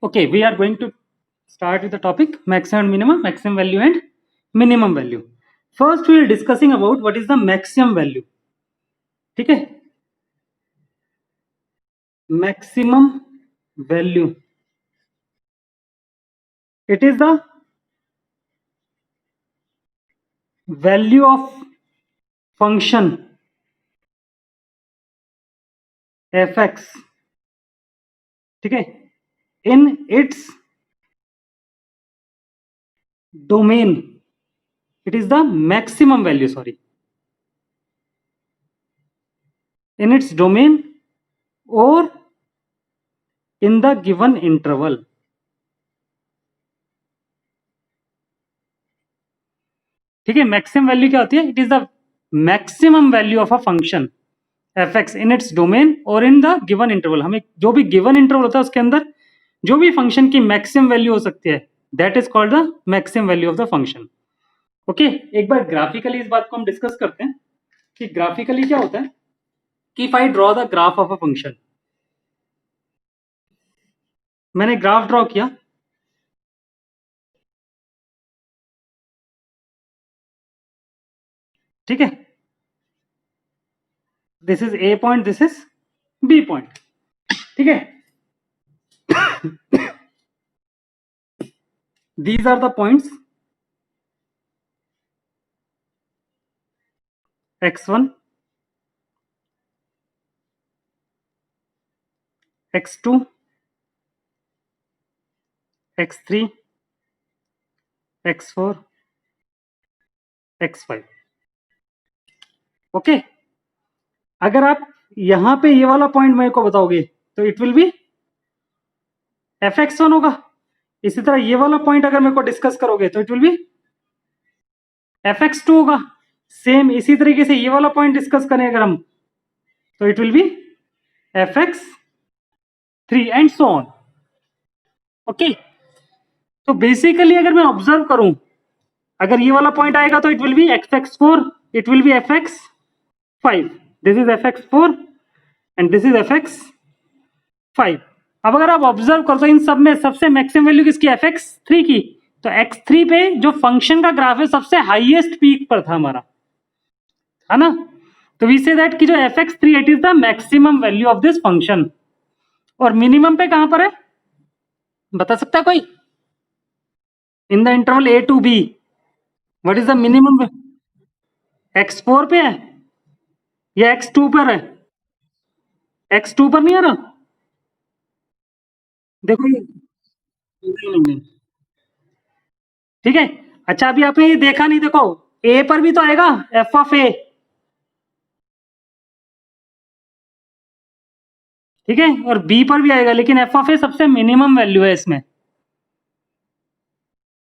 Okay, we are going to start with the topic maximum and minimum, maximum value and minimum value. First we are discussing about what is the maximum value. ठीक है, maximum value, it is the value of function fx, ठीक है, in its domain. It is the maximum value, sorry, in its domain or in the given interval. ठीक है, maximum value क्या होती है? It is the maximum value of a function fx in its domain और in the given interval. हमें जो भी given interval होता है उसके अंदर जो भी फंक्शन की मैक्सिमम वैल्यू हो सकती है, that is called the maximum value of the function. Okay, एक बार ग्राफिकली इस बात को हम डिस्कस करते हैं कि ग्राफिकली क्या होता है. कि if I draw the graph of a function, मैंने ग्राफ ड्रॉ किया, ठीक है, this is A point, this is B point, ठीक है. These are the points x1, x2, x3, x4, x5. Okay, अगर आप यहां पे ये वाला पॉइंट मेरे को बताओगे तो इट विल बी fx1 होगा. इसी तरह ये वाला पॉइंट अगर मेरे को डिस्कस करोगे तो इट विल बी fx2 होगा. सेम इसी तरीके से ये वाला पॉइंट डिस्कस करें अगर हम तो it will B fx3 and so on. Okay, तो बेसिकली अगर मैं ऑब्जर्व करूं, अगर ये वाला पॉइंट आएगा तो it will B fx4, it will B fx5, this is fx4 and this is fx5. अब अगर आप ऑब्जर्व करो तो इन सब में सबसे मैक्सिमम वैल्यू किसकी? fx3 की. तो x3 पे जो फंक्शन का ग्राफ है सबसे हाईएस्ट पीक पर था हमारा, है ना. तो वी से दैट कि जो fx3 it is the maximum value of this function. और मिनिमम पे कहां पर है बता सकता है कोई? In the interval a to b, what is the minimum? x4 पे है या x2 पर है? x2 पर नहीं आ रहा, देखो ये नहीं. ठीक है, अच्छा अभी आपने ये देखा नहीं, देखो ए पर भी तो आएगा एफ ऑफ ए, ठीक है, और बी पर भी आएगा, लेकिन एफ ऑफ ए सबसे मिनिमम वैल्यू है इसमें.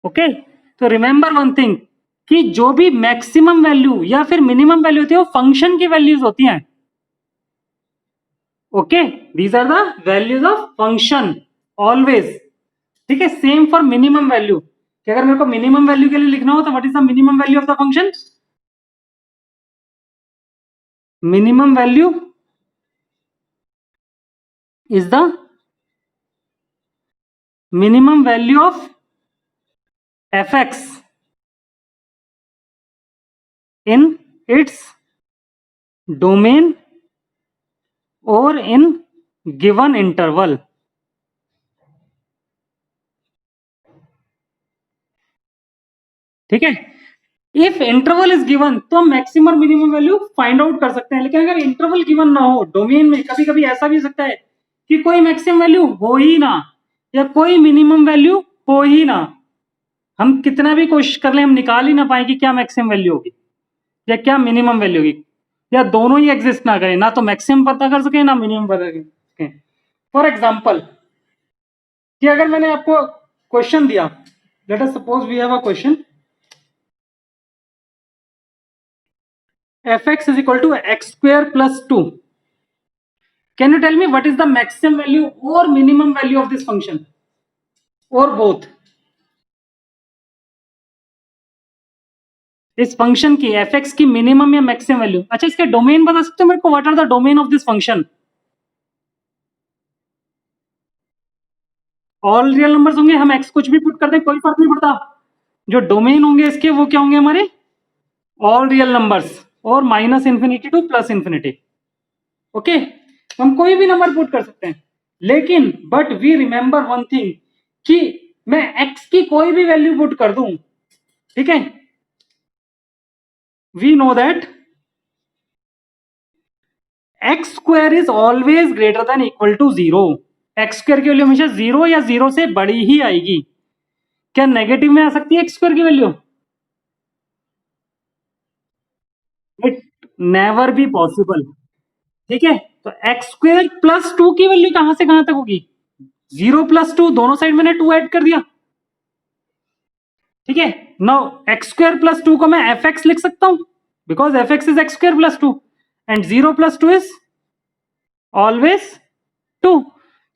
ओके, तो रिमेंबर वन थिंग कि जो भी मैक्सिमम वैल्यू या फिर मिनिमम वैल्यू होती है वो फंक्शन की वैल्यूज होती हैं. Okay, these are the values of function always. ठीक है, सेम फॉर मिनिमम वैल्यू, कि अगर मेरे को मिनिमम वैल्यू के लिए लिखना हो तो what is the minimum value of the function? Minimum value is the minimum value of fx in its domain or in given interval. ठीक है, इफ इंटरवल इज गिवन तो हम maximum minimum value find out कर सकते हैं. लेकिन अगर interval given ना हो डोमेन में, कभी कभी ऐसा भी हो सकता है कि कोई मैक्सिमम वैल्यू हो ही ना या कोई मिनिमम वैल्यू हो ही ना. हम कितना भी कोशिश कर ले हम निकाल ही ना पाए कि क्या मैक्सिमम वैल्यू होगी या क्या मिनिमम वैल्यू होगी, या दोनों ही एग्जिस्ट ना करें, ना तो मैक्सिमम पता कर सके ना मिनिमम पता कर सके. फॉर एग्जांपल कि अगर मैंने आपको क्वेश्चन दिया, let us suppose we have a question fx is equal to x square plus 2. Can you tell me what is the maximum value or minimum value of this function or both? इस function की fx की minimum या maximum value. अच्छा, इसके domain बता सकते हो मेरे को? What are the domain of this function? All real numbers होंगे, हम एक्स कुछ भी पुट कर दें कोई फर्क नहीं पड़ता, जो डोमेन होंगे इसके वो क्या होंगे हमारे ऑल रियल नंबर्स, और minus infinity to plus infinity. Okay, हम कोई भी नंबर पुट कर सकते हैं, लेकिन but we remember one thing कि मैं एक्स की कोई भी वैल्यू पुट कर दूं, ठीक है, we know that x square is always greater than equal to zero. X square की वैल्यू हमेशा जीरो या जीरो से बड़ी ही आएगी। क्या नेगेटिव में आ सकती है एक्स स्क्वायर की value? It never be possible. ठीक है, तो एक्स स्क्वायर प्लस टू की वैल्यू कहां से कहां तक होगी? जीरो प्लस टू, दोनों साइड मैंने टू ऐड कर दिया। ठीक है, now x square plus two को मैं एफ एक्स लिख सकता हूं, because f x is x square plus two, and zero plus two is always two.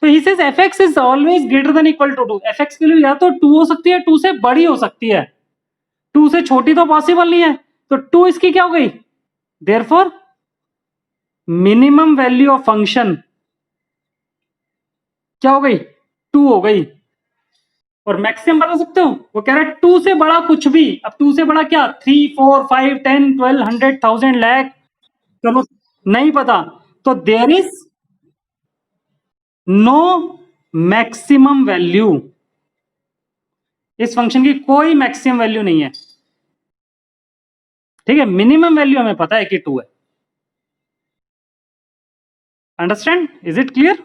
तो he says f x is always greater than equal to two. F x की value या तो to हो सकती है, टू से बड़ी हो सकती है, टू से छोटी तो पॉसिबल नहीं है, तो टू इसकी क्या हो गई? Therefore minimum value of function क्या हो गई? टू हो गई। और मैक्सिमम बता सकते हो? वो कह रहा है टू से बड़ा कुछ भी। अब टू से बड़ा क्या? 3 4 5 10 12 100 1000 लाख, चलो नहीं पता, तो there is no maximum value. इस फंक्शन की कोई मैक्सिमम वैल्यू नहीं है। ठीक है, मिनिमम वैल्यू हमें पता है कि टू है। Understand? Is it clear?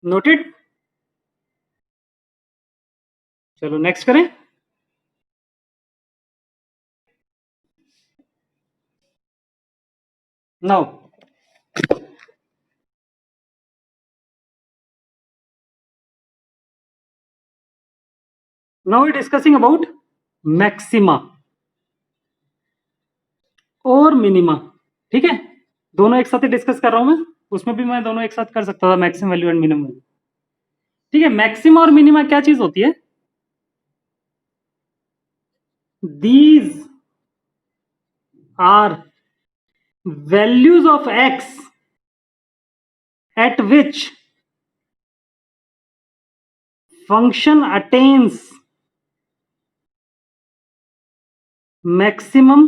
Noted? चलो नेक्स्ट करें। Now now we discussing about maxima और मिनिमा। ठीक है, दोनों एक साथ ही डिस्कस कर रहा हूं मैं, उसमें भी मैं दोनों एक साथ कर सकता था, maximum value and minimum value. ठीक है, मैक्सिमा और मिनिमा क्या चीज होती है? These are values of x at which function attains maximum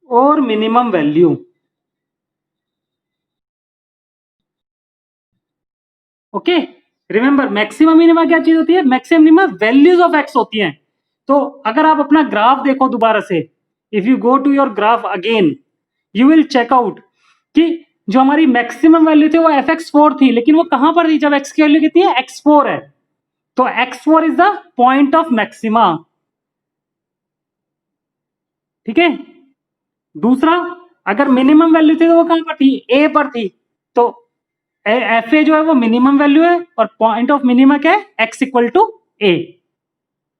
और minimum value. Okay, remember maximum minima क्या चीज होती है? Maximum minima values of x होती हैं। तो अगर आप अपना ग्राफ देखो दोबारा से, if you go to your graph again, you will check out कि जो हमारी मैक्सिमम वैल्यू थी वो एफ एक्स फोर थी, लेकिन वो कहां पर थी जब एक्स की वैल्यू कितनी है? एक्स फोर है, तो x four is the point of maxima. ठीक है, दूसरा, अगर मिनिमम वैल्यू थी तो वो कहां पर थी? ए पर थी, तो एफ ए जो है वो मिनिमम वैल्यू है, और पॉइंट ऑफ मिनिमा क्या है? X equal to a.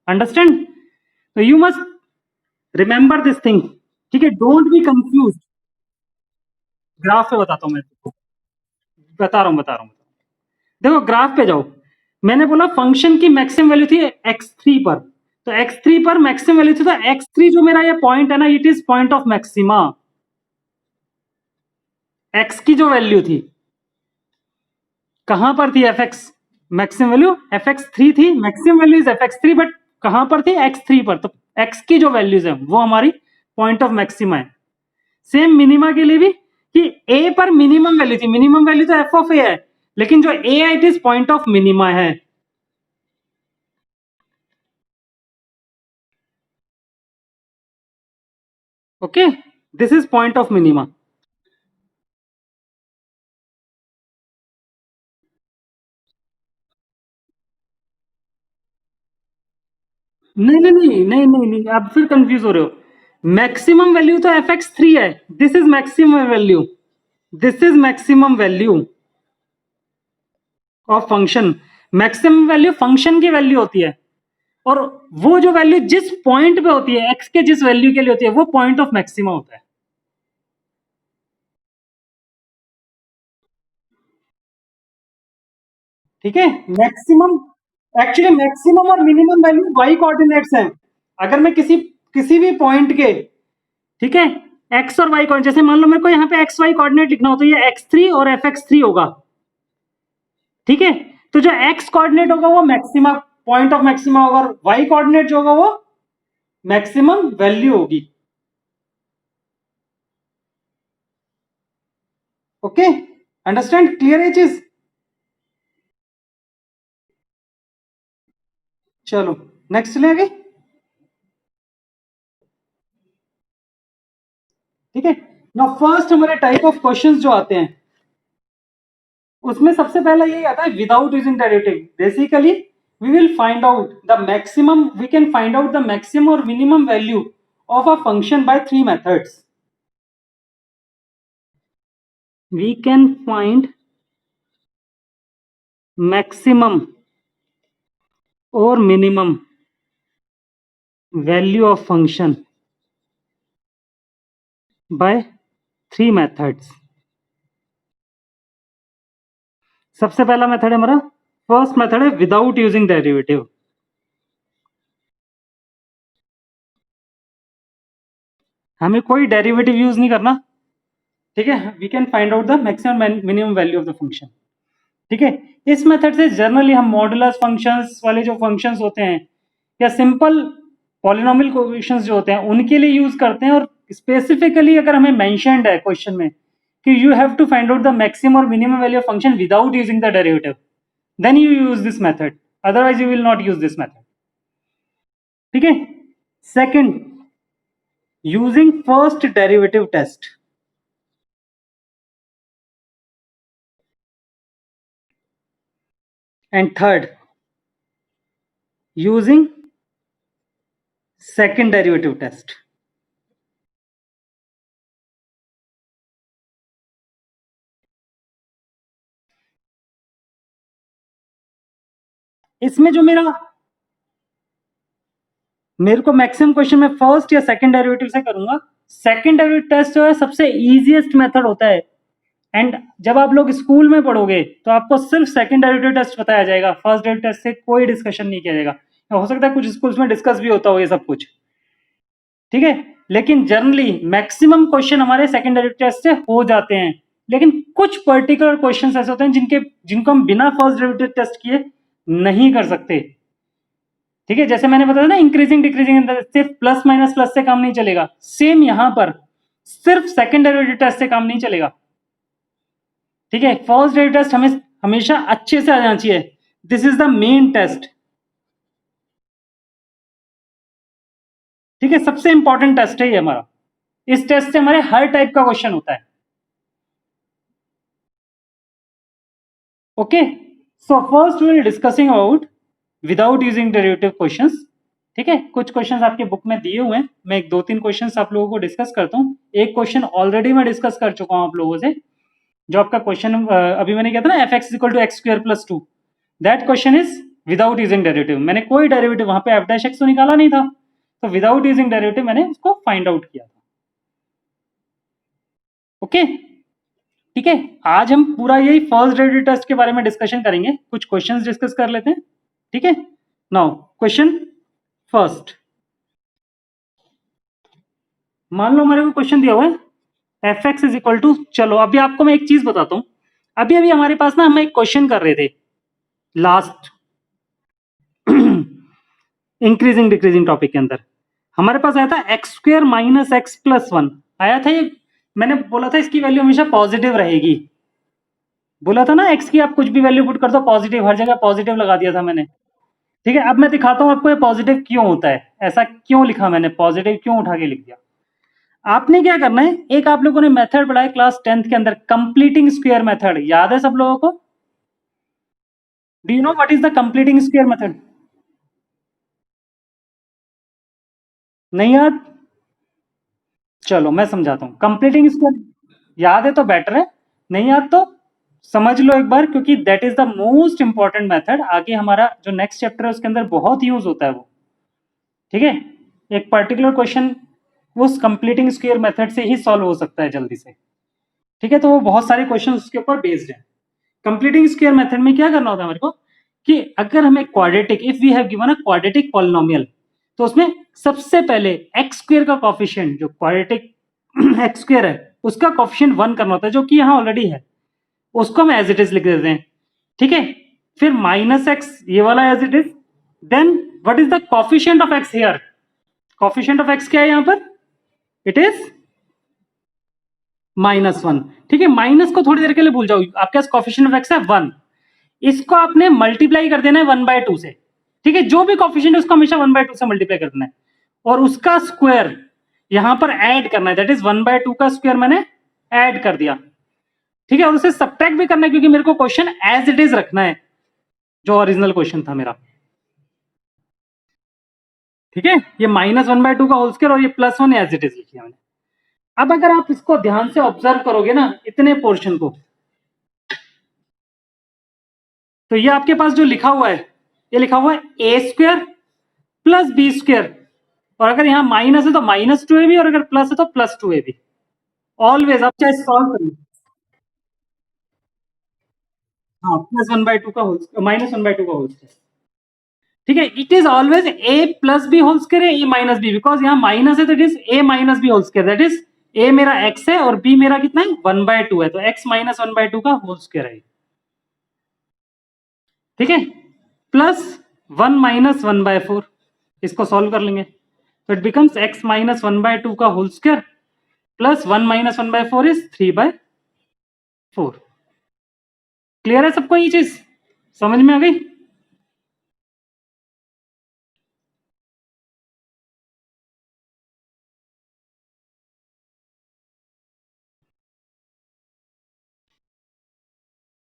Understand? तो you must remember this thing. ठीक है, डोंट बी कंफ्यूज। ग्राफ पे बताता हूं मैं तुमको, बता रहा हूं। देखो ग्राफ पे जाओ, मैंने बोला फंक्शन की मैक्सिमम वैल्यू थी एक्स थ्री पर, तो एक्स थ्री पर मैक्सिमम वैल्यू थी, तो एक्स थ्री जो मेरा ये पॉइंट है ना, it is point of maxima. X की जो वैल्यू थी कहां पर थी? F x maximum value f x three थी, maximum value is f x three, but कहां पर थी? एक्स थ्री पर, तो एक्स की जो वैल्यूज है वो हमारी पॉइंट ऑफ मैक्सिमा है। सेम मिनिमा के लिए भी, कि ए पर मिनिमम वैल्यू थी, मिनिमम वैल्यू तो एफ ऑफ ए है, लेकिन जो ए है it is point of minima है। Okay, this is point of minima. नहीं नहीं नहीं नहीं नहीं नहीं, आप फिर कंफ्यूज हो रहे हो। मैक्सिमम वैल्यू तो एफ एक्स थ्री है, this is maximum value, this is maximum value of function. Maximum value function की वैल्यू होती है, और वो जो वैल्यू जिस पॉइंट पे होती है, एक्स के जिस वैल्यू के लिए होती है, वो पॉइंट ऑफ मैक्सिमा होता है। ठीक है, मैक्सिमम, एक्चुअली मैक्सिमम और मिनिमम वैल्यू वाई कोऑर्डिनेट्स हैं। अगर मैं किसी किसी भी पॉइंट के, ठीक है, एक्स और वाई कोऑर्डिनेट, जैसे मान लो मेरे को यहाँ पे एक्स वाई कोऑर्डिनेट लिखना हो, तो ये एक्स थ्री और एफ एक्स थ्री होगा। ठीक है, तो जो एक्स कोऑर्डिनेट होगा वो मैक्सिमा, पॉइंट ऑफ मैक्सिमा होगा, और वाई कोऑर्डिनेट जो होगा वो मैक्सिमम वैल्यू होगी। ओके, अंडरस्टैंड, क्लियर है चीज? चलो नेक्स्ट चले आगे। ठीक है, नाउ फर्स्ट हमारे टाइप ऑफ क्वेश्चंस जो आते हैं, उसमें सबसे पहला यही आता है without using derivative. Basically we will find out the maximum, we can find out the maximum और minimum value of a function by three methods. We can find maximum और minimum value of function by three methods. सबसे पहला method है हमारा, first method है without using derivative. हमें कोई derivative use नहीं करना। ठीक है, we can find out the maximum minimum value of the function. ठीक है, इस मेथड से जनरली हम मॉडुलस फंक्शंस वाले जो फंक्शंस होते हैं, या सिंपल पॉलिनोमियल कोएफिशिएंट्स जो होते हैं, उनके लिए यूज करते हैं। और स्पेसिफिकली अगर हमें मेंशन्ड है क्वेश्चन में कि you have to find out the maximum और minimum value of function without using the derivative, then you use this method, otherwise you will not use this method. ठीक है, second, using first derivative test. And third, using second derivative test. इसमें जो मेरे को maximum question में first या second derivative से करूंगा। सेकंड डेरिवेटिव टेस्ट जो है सबसे इजीएस्ट मेथड होता है। एंड जब आप लोग स्कूल में पढ़ोगे तो आपको सिर्फ सेकंड डेरिवेटिव टेस्ट बताया जाएगा, फर्स्ट डेरिवेटिव टेस्ट से कोई डिस्कशन नहीं किया जाएगा। हो सकता है कुछ स्कूल्स में डिस्कस भी होता हो ये सब कुछ। ठीक है, लेकिन जनरली मैक्सिमम क्वेश्चन हमारे सेकंड डेरिवेटिव टेस्ट से हो जाते हैं। लेकिन कुछ पर्टिकुलर क्वेश्चन ऐसे होते हैं जिनको हम बिना फर्स्ट डेरिवेटिव टेस्ट किए नहीं कर सकते। ठीक है, जैसे मैंने बताया ना, इंक्रीजिंग डिक्रीजिंग, सिर्फ प्लस माइनस प्लस से काम नहीं चलेगा। सेम यहां पर सिर्फ सेकंड डेरिवेटिव टेस्ट से काम नहीं चलेगा। ठीक है, फर्स्ट डेरिवेटिव टेस्ट हमें हमेशा अच्छे से आ जाना चाहिए। This is the main test. ठीक है, सबसे इंपॉर्टेंट टेस्ट है ये हमारा। इस टेस्ट से हमारे हर टाइप का क्वेश्चन होता है। Okay, so first we will discussing about without using derivative questions. ठीक है, कुछ क्वेश्चंस आपके बुक में दिए हुए हैं, मैं एक दो तीन क्वेश्चंस आप लोगों को डिस्कस करता हूँ। एक क्वेश्चन ऑलरेडी मैं डिस्कस कर चुका हूँ आप लोगों से, जो आपका क्वेश्चन अभी मैंने किया था ना, f x equal to x square plus two, that question is without using derivative. मैंने कोई डेरिवेटिव वहां पे एफ डैश एक्स तो निकाला नहीं था, तो विदाउट यूजिंग डेरिवेटिव मैंने उसको फाइंड आउट किया था। ओके, ठीक है, आज हम पूरा यही फर्स्ट डेरिवेटिव टेस्ट के बारे में डिस्कशन करेंगे, कुछ क्वेश्चंस डिस्कस कर लेते हैं। ठीक है, नाउ क्वेश्चन फर्स्ट, मान लो हमारे को क्वेश्चन दिया हुआ है f x is equal to, चलो अभी आपको मैं एक चीज बताता हूँ। अभी अभी हमारे पास ना, हम एक क्वेश्चन कर रहे थे लास्ट इंक्रीजिंग डिक्रीजिंग टॉपिक के अंदर, हमारे पास आया था x square minus x plus one आया था ये। मैंने बोला था इसकी वैल्यू हमेशा पॉजिटिव रहेगी, बोला था ना एक्स की आप कुछ भी वैल्यू पुट कर दो पॉजिटिव, हर जगह पॉजिटिव लगा दिया था मैंने। ठीक है, अब मैं दिखाता हूं आपको ये पॉजिटिव क्यों होता है, ऐसा क्यों लिखा मैंने, पॉजिटिव क्यों उठा के लिख दिया। आपने क्या करना है, एक आप लोगों ने मेथड पढ़ा है क्लास 10th के अंदर, कंप्लीटिंग स्क्वायर मेथड, याद है सब लोगों को? Do you know what is the completing square method? नहीं याद? चलो मैं समझाता हूँ। कंप्लीटिंग स्क्वायर याद है तो बेटर है, नहीं याद तो समझ लो एक बार, क्योंकि that is the most important method. आगे हमारा जो नेक्स्ट चैप्टर है उसके अंदर बहुत यूज होता है वो। ठीक है, एक पर्टिकुलर क्वेश्चन उस कंप्लीटिंग स्क्वायर मेथड से ही सॉल्व हो सकता है जल्दी से। ठीक है, तो वो बहुत सारे क्वेश्चन उसके ऊपर बेस्ड है। कंप्लीटिंग स्क्वायर मेथड में क्या करना होता है हमारे को, कि अगर हमें quadratic, if we have given a quadratic polynomial, तो उसमें सबसे पहले एक्स स्क्वायर का कॉफिशिएंट, जो क्वाड्रेटिक एक्स स्क्वायर है उसका कॉफिशिएंट 1 करना होता है, जो कि यहाँ ऑलरेडी है, उसको हम एज इट इज लिख देते हैं। ठीक है, फिर माइनस एक्स ये वाला as it is, then what is the coefficient of x here, coefficient of x क्या है यहाँ पर, इट इज -1। ठीक है, माइनस को थोड़ी देर के लिए भूल जाओ, आपके पास कॉफिशिएंट ऑफ एक्स है 1, इसको आपने मल्टीप्लाई कर देना है 1/2 से। ठीक है, जो भी कॉफिशिएंट है उसको हमेशा 1/2 से मल्टीप्लाई करना है, और उसका स्क्वायर यहां पर ऐड करना है, दैट इज 1/2 का स्क्वायर मैंने ऐड कर दिया। ठीक है, और उसे सब्ट्रैक्ट भी करना है, क्योंकि मेरे को क्वेश्चन एज इट इज रखना है, जो ओरिजिनल क्वेश्चन था मेरा। ठीक है, ये -1/2 का होल स्क्वायर और ये +1 एज इट इज लिखिए मैंने। अब अगर आप इसको ध्यान से ऑब्जर्व करोगे ना, इतने पोर्शन को, तो ये आपके पास जो लिखा हुआ है, ये लिखा हुआ है a² + b², और अगर यहाँ माइनस है तो -2ab, और अगर प्लस है तो +2ab। ऑलवेज आप चाहे सॉल्व करिए, हाँ, +1/2 का होल, -1/2 का होल स्क्वायर। ठीक है, it is always a + b whole square है, a - b, बिकॉज यहाँ माइनस है तो it is a - b whole square, that is a मेरा x है और b मेरा कितना है 1/2 है, तो x - 1/2 का होल स्क्वायर है। ठीक है, +1 - 1/4, इसको सॉल्व कर लेंगे, तो इट बिकम्स x - 1/2 का होल स्क्वायर +1 - 1/4 इज 3/4। क्लियर है सबको ये चीज, समझ में आ गई?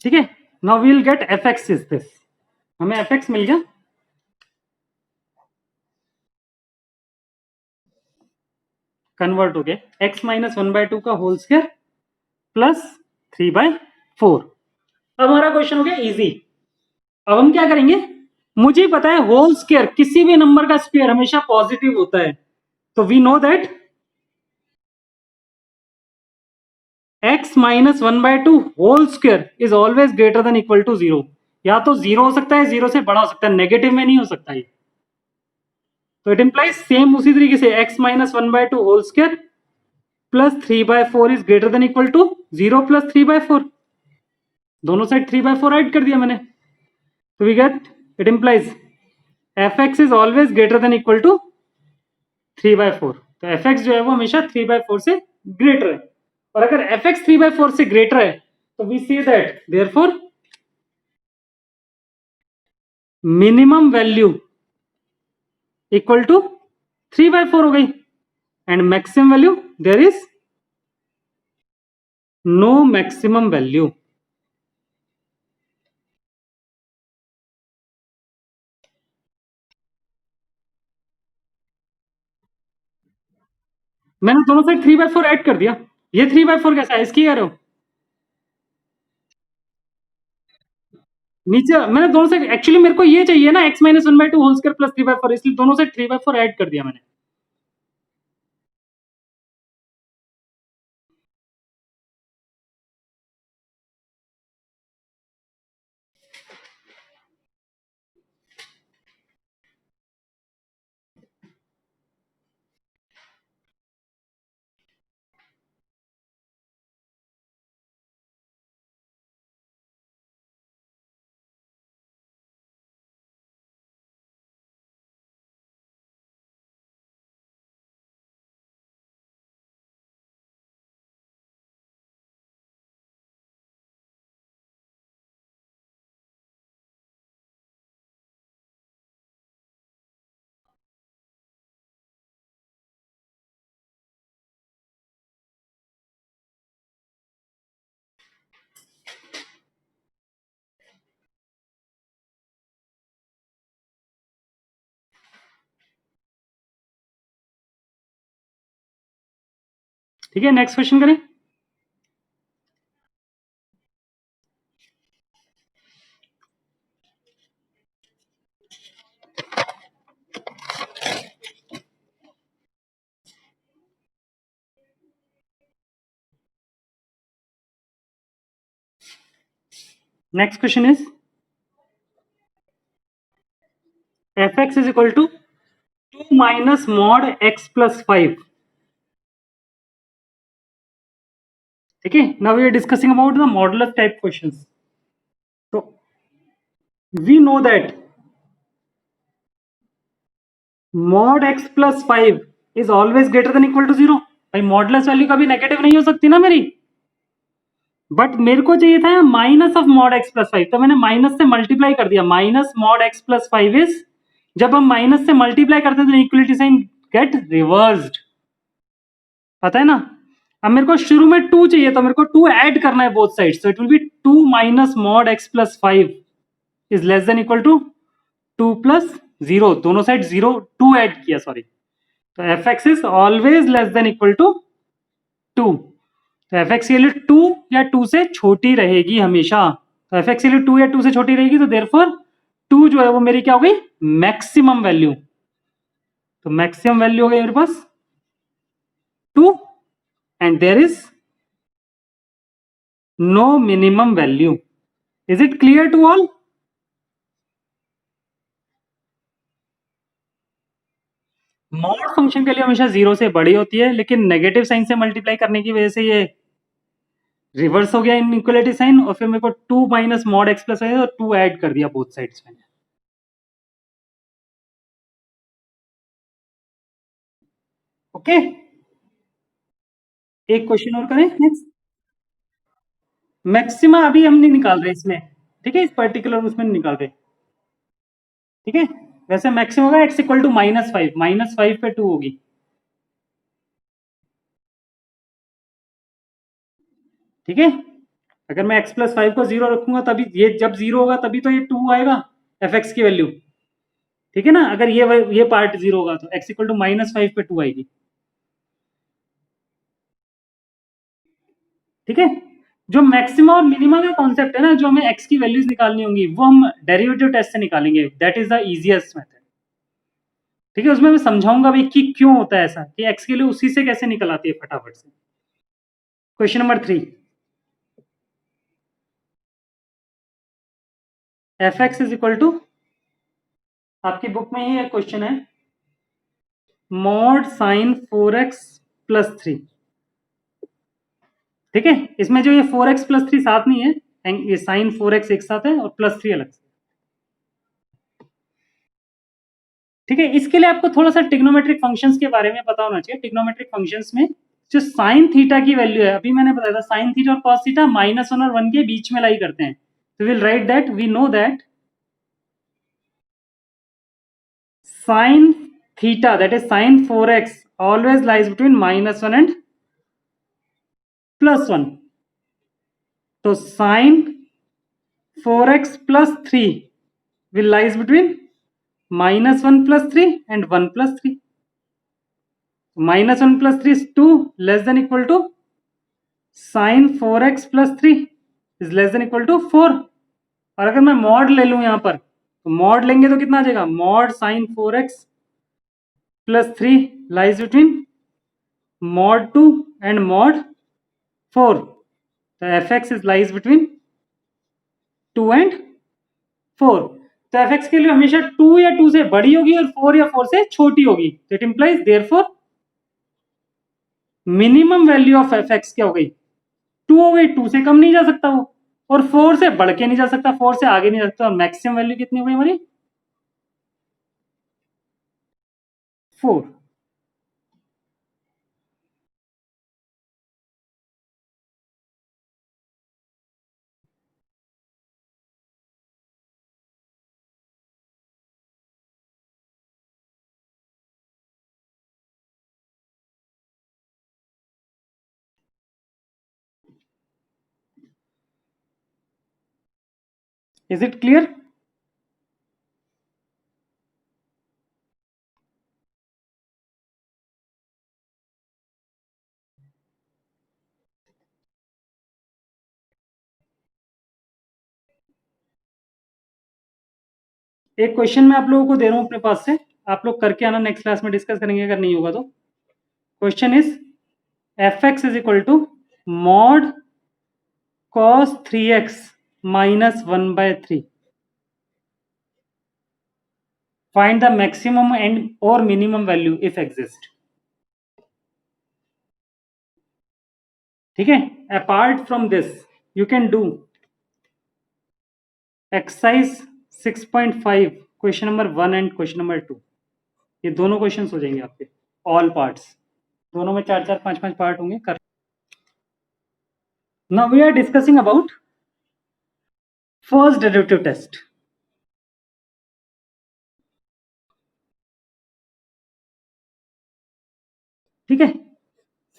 ठीक है, now we will get fx is this, हमें fx मिल गया, कन्वर्ट हो गया, x - 1/2 का होल स्क्वायर +3/4। अब हमारा क्वेश्चन हो गया इजी। अब हम क्या करेंगे, मुझे पता है होल स्क्वायर, किसी भी नंबर का स्क्वायर हमेशा पॉजिटिव होता है, तो we know that x - 1/2 whole square is always greater than equal to 0। या तो 0 हो सकता है, 0 से बड़ा हो सकता है, नेगेटिव में नहीं हो सकता ये। तो इट इंप्लाइज सेम उसी तरीके से x - 1/2 whole square +3/4 is greater than equal to 0 + 3/4। दोनों साइड 3/4 ऐड कर दिया मैंने, तो we get, it implies fx is always greater than equal to 3/4। तो fx जो है वो हमेशा 3/4 से ग्रेटर है, और अगर fx 3/4 से ग्रेटर है तो we see that therefore minimum value equal to 3/4 हो गई, and maximum value there is no maximum value. मैंने दोनों साइड 3/4 ऐड कर दिया, ये 3/4 कैसा है इसकी कह रहे हो? नीचे मैंने दोनों साइड, एक्चुअली मेरे को ये चाहिए ना x - 1/2 होल स्क्वायर +3/4, इसलिए दोनों साइड 3/4 ऐड कर दिया मैंने। ठीक है, नेक्स्ट क्वेश्चन करें। Next question is fx is equal to 2 minus mod x plus 5. ठीक है, now we are discussing about the modulus type questions. तो we know that mod x plus 5 is always greater than equal to 0। भाई modulus value कभी negative नहीं हो सकती ना मेरी, बट मेरे को चाहिए था minus of mod x plus 5, तो मैंने माइनस से मल्टीप्लाई कर दिया। Minus mod x plus 5 is, जब हम माइनस से मल्टीप्लाई करते हैं तो इक्वलिटी साइन गेट रिवर्स्ड, पता है ना। अब मेरे को शुरू में 2 चाहिए, तो मेरे को 2 ऐड करना है both side, so it will be 2 minus mod x plus 5 is less than equal to 2 plus 0, दोनों साइड 0 2 ऐड किया, सॉरी। तो f x is always less than equal to 2। तो एफ एक्स की वैल्यू 2 या 2 से छोटी रहेगी हमेशा। तो एफ एक्स की वैल्यू 2 या 2 से छोटी रहेगी, तो देयरफॉर 2 जो है वो मेरी क्या हो गई, मैक्सिमम वैल्यू। तो मैक्सिमम वैल्यू हो गई मेरे पास 2 and there is no minimum value. Is it clear to all? Mod function के लिए हमेशा 0 से बड़ी होती है, लेकिन नेगेटिव साइन से मल्टीप्लाई करने की वजह से ये रिवर्स हो गया इनइक्वालिटी साइन, और फिर मेरे को 2 माइनस मॉड एक्स प्लस है, और 2 ऐड कर दिया बोथ साइड्स में। ओके, एक क्वेश्चन और करें नेक्स्ट। मैक्सिमा अभी हम नहीं निकाल रहे इसमें, ठीक है, इस पर्टिकुलर उसमें नहीं निकाल रहे, ठीक है। वैसे मैक्सिमम होगा एक्स इक्वल टू -5, -5 पे 2 होगी, ठीक है। अगर मैं x प्लस 5 को 0 रखूंगा, तभी ये जब 0 होगा तभी तो ये 2 आएगा एफ एक्स की वैल्यू, ठीक है ना। अगर ये पार्ट 0 होगा तो x इक्वल टू -5 पे 2 आएगी, ठीक है। जो मैक्सिमम और मिनिमम का कॉन्सेप्ट है ना, जो हमें x की वैल्यूज निकालनी होंगी, वो हम डेरिवेटिव टेस्ट से निकालेंगे, that is the easiest method, ठीक है। उसमें मैं समझाऊंगा भी कि क्यों होता है ऐसा, कि x के लिए उसी से कैसे निकल आती है फटाफट से। Question number 3, f x is equal to, आपकी बुक में ही एक क्वेश्चन है, मॉड साइन 4x प्लस 3, ठीक है। इसमें जो ये 4x प्लस 3 साथ नहीं है, ये साइन 4x एक साथ है और प्लस 3 अलग से, ठीक है। इसके लिए आपको थोड़ा सा ट्रिग्नोमेट्रिक फंक्शंस के बारे में पता होना चाहिए। ट्रिग्नोमेट्रिक फंक्शंस में जो साइन थीटा की वैल्यू है, अभी मैंने बताया था साइन थीटा और कॉस थीटा -1 और 1 के बीच में लाई करते हैं, तो will write that we know that sine theta, that is sine 4x, always lies between -1 and +1। तो sine 4x plus 3 will lies between -1 plus 3 and 1 plus 3। -1 plus 3 is 2, less than equal to sin 4x plus 3 is less than equal to 4। और अगर मैं mod ले लूं यहां पर, तो mod लेंगे तो कितना आ जाएगा, mod sin 4x plus 3 lies between mod 2 and mod 4। तो fx is lies between 2 and 4। तो fx के लिए हमेशा 2 या 2 से बड़ी होगी और 4 या 4 से छोटी होगी, तो it implies therefore minimum value of F x क्या हो गई, 2 हो गई। 2 से कम नहीं जा सकता वो, और 4 से बढ़ के नहीं जा सकता, 4 से आगे नहीं जा सकता, और मैक्सिमम वैल्यू कितनी हो गई हमारी, 4। Is it clear? एक क्वेश्चन मैं आप लोगों को दे रहा हूं अपने पास से, आप लोग करके आना, नेक्स्ट क्लास में डिस्कस करेंगे अगर नहीं होगा तो। Question is f x is equal to mod cos 3x minus 1/3. Find the maximum and or minimum value if exist. ठीक है, apart from this you can do exercise 6.5 question number 1 and question number 2। ये दोनों questions हो जाएंगे आपके, all parts, दोनों में 4-4 5-5 part होंगे। कर now we are discussing about first derivative test. ठीक है,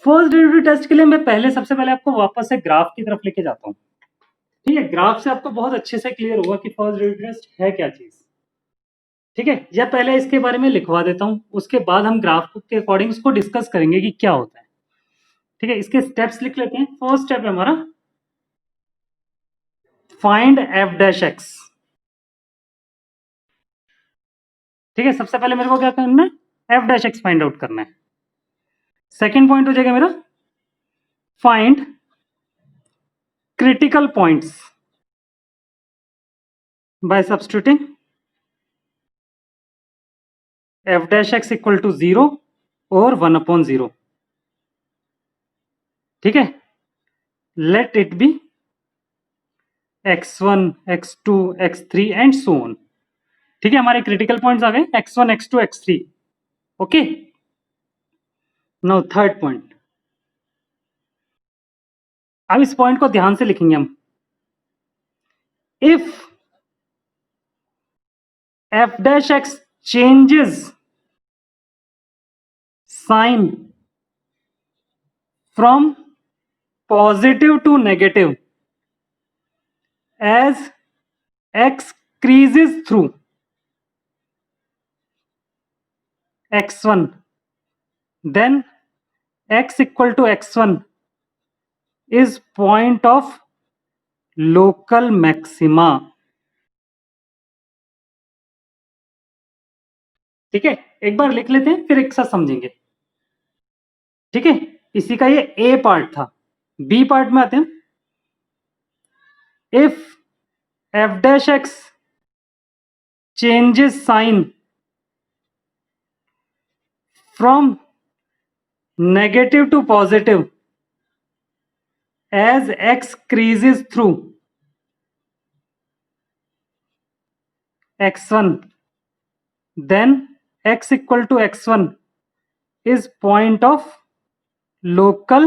फर्स्ट डेरिवेटिव टेस्ट के लिए मैं पहले सबसे पहले आपको वापस से ग्राफ की तरफ लेके जाता हूं। ठीक है, ग्राफ से आपको बहुत अच्छे से क्लियर होगा कि फर्स्ट डेरिवेटिव टेस्ट है क्या चीज। ठीक है, या पहले इसके बारे में लिखवा देता हूं, उसके बाद हम ग्राफ के अकॉर्डिंग उसको डिस्कस करेंगे कि क्या होता है। ठीक है, इसके स्टेप्स लिख लेते हैं। फर्स्ट स्टेप है हमारा फाइंड एफ डैश एक्स। ठीक है, सबसे पहले मेरे को क्या करना है, f dash x find out करना है। सेकेंड पॉइंट हो जाएगा मेरा find critical points by substituting f dash x equal to 0 और 1/0। ठीक है, let it be x1 x2 x3 and so on. ठीक है, हमारे क्रिटिकल पॉइंट्स आ गए x1 x2 x3। Okay, now third point, अब इस पॉइंट को ध्यान से लिखेंगे हम। If f dash x changes sign from positive to negative as x creases through x1, then x equal to x1 is point of local maxima। ठीक है, एक बार लिख लेते हैं फिर एक साथ समझेंगे। ठीक है, इसी का ये ए पार्ट था। बी पार्ट में आते हैं। If f dash x changes sign from negative to positive as x creases through x1, then x equal to x1 is point of local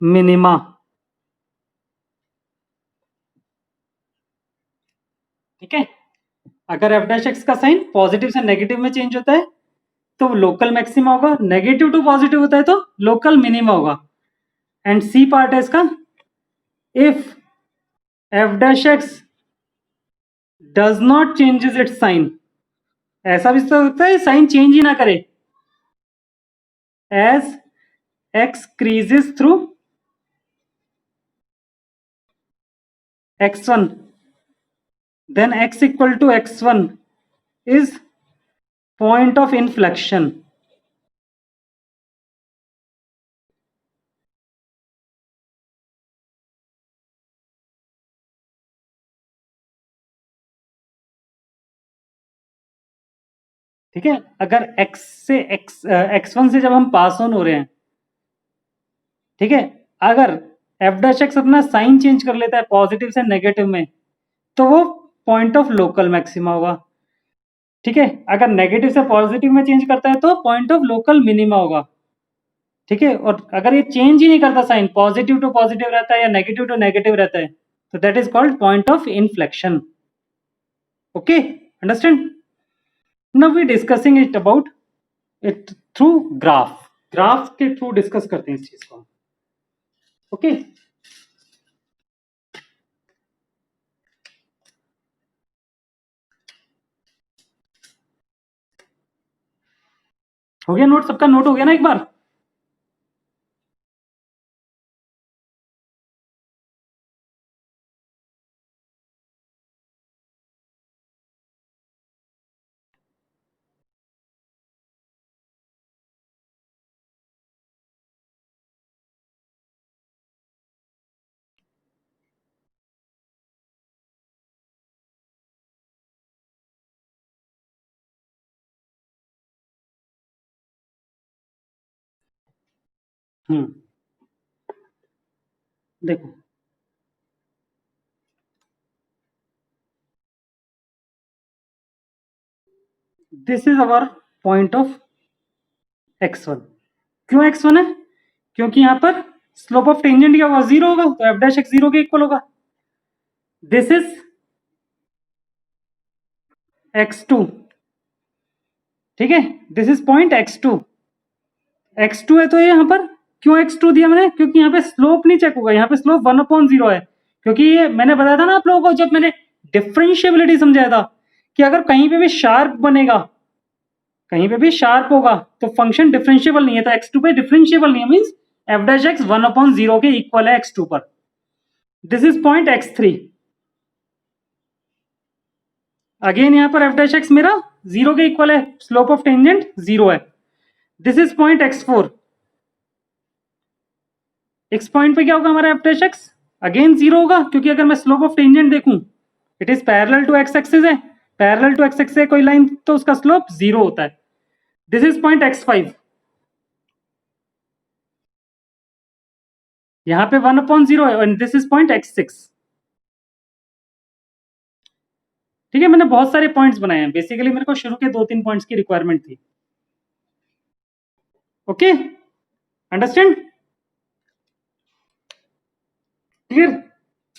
minima। ठीक है, अगर f डैश एक्स का sign positive से negative में change होता है तो local maxima होगा, नेगेटिव टू पॉजिटिव होता है तो लोकल मिनिमा होगा। एंड सी पार्ट है इसका, if f dash x does not changes its sign, ऐसा भी तो होता है साइन चेंज ही ना करे, as x creases through x1, then x equal to x1 is point of inflection। ठीक है, अगर x से x1 से जब हम पास ऑन हो रहे हैं, ठीक है, अगर f डैश एक्स अपना साइन चेंज कर लेता है पॉजिटिव से नेगेटिव में तो वो पॉइंट ऑफ लोकल मैक्सिमा होगा। ठीक है, अगर नेगेटिव से पॉजिटिव में चेंज करता है तो पॉइंट ऑफ लोकल मिनिमा होगा। ठीक है, और अगर ये चेंज ही नहीं करता साइन, पॉजिटिव टू पॉजिटिव रहता है या नेगेटिव टू नेगेटिव रहता है, तो that is called point of inflection. Okay, understand? Now we discussing it about it through graph. Graph के थ्रू डिस्कस करते हैं इस चीज को। ओके, हो गया नोट? सबका नोट हो गया ना एक बार? देखो this is our point of x1। क्यों x1 है? क्योंकि यहाँ पर स्लोप ऑफ टेंजेंट क्या होगा? 0 होगा, तो f डैश x 0 के इक्वल होगा। दिस इज x2, ठीक है, this is point x2। x2 है तो ये यहाँ पर क्यों x2 दिया मैंने? क्योंकि यहाँ पे स्लोप नहीं चेक होगा, यहाँ पे स्लोप 1/0 है। क्योंकि ये मैंने बताया था ना आप लोगों को जब मैंने डिफरेंशिएबिलिटी समझाया था कि अगर कहीं पे भी शार्प बनेगा, कहीं पे भी शार्प होगा तो फंक्शन डिफरेंशिएबल नहीं है, तो x2 पे डिफरेंशिएबल नहीं है, मींस f डैश x 1/0 के इक्वल है x2 पर। This is point x3। Again यहाँ पर f डैश x मेरा 0 के इक्वल है, स्लोप ऑफ टेंजेंट 0 है। This is point x4। इस पॉइंट पे क्या होगा हमारा f डैश x? अगेन 0 होगा, क्योंकि अगर मैं स्लोप ऑफ टेंजेंट देखूं, it is parallel to x axis है, पैरेलल टू x एक्सिस है कोई लाइन तो उसका स्लोप 0 होता है। This is point x5। यहां पे 1/0 है, and this is point x6। ठीक है, मैंने बहुत सारे पॉइंट्स बनाए हैं, बेसिकली मेरे को शुरू के 2-3 पॉइंट्स की रिक्वायरमेंट थी। Okay, understand? क्लियर?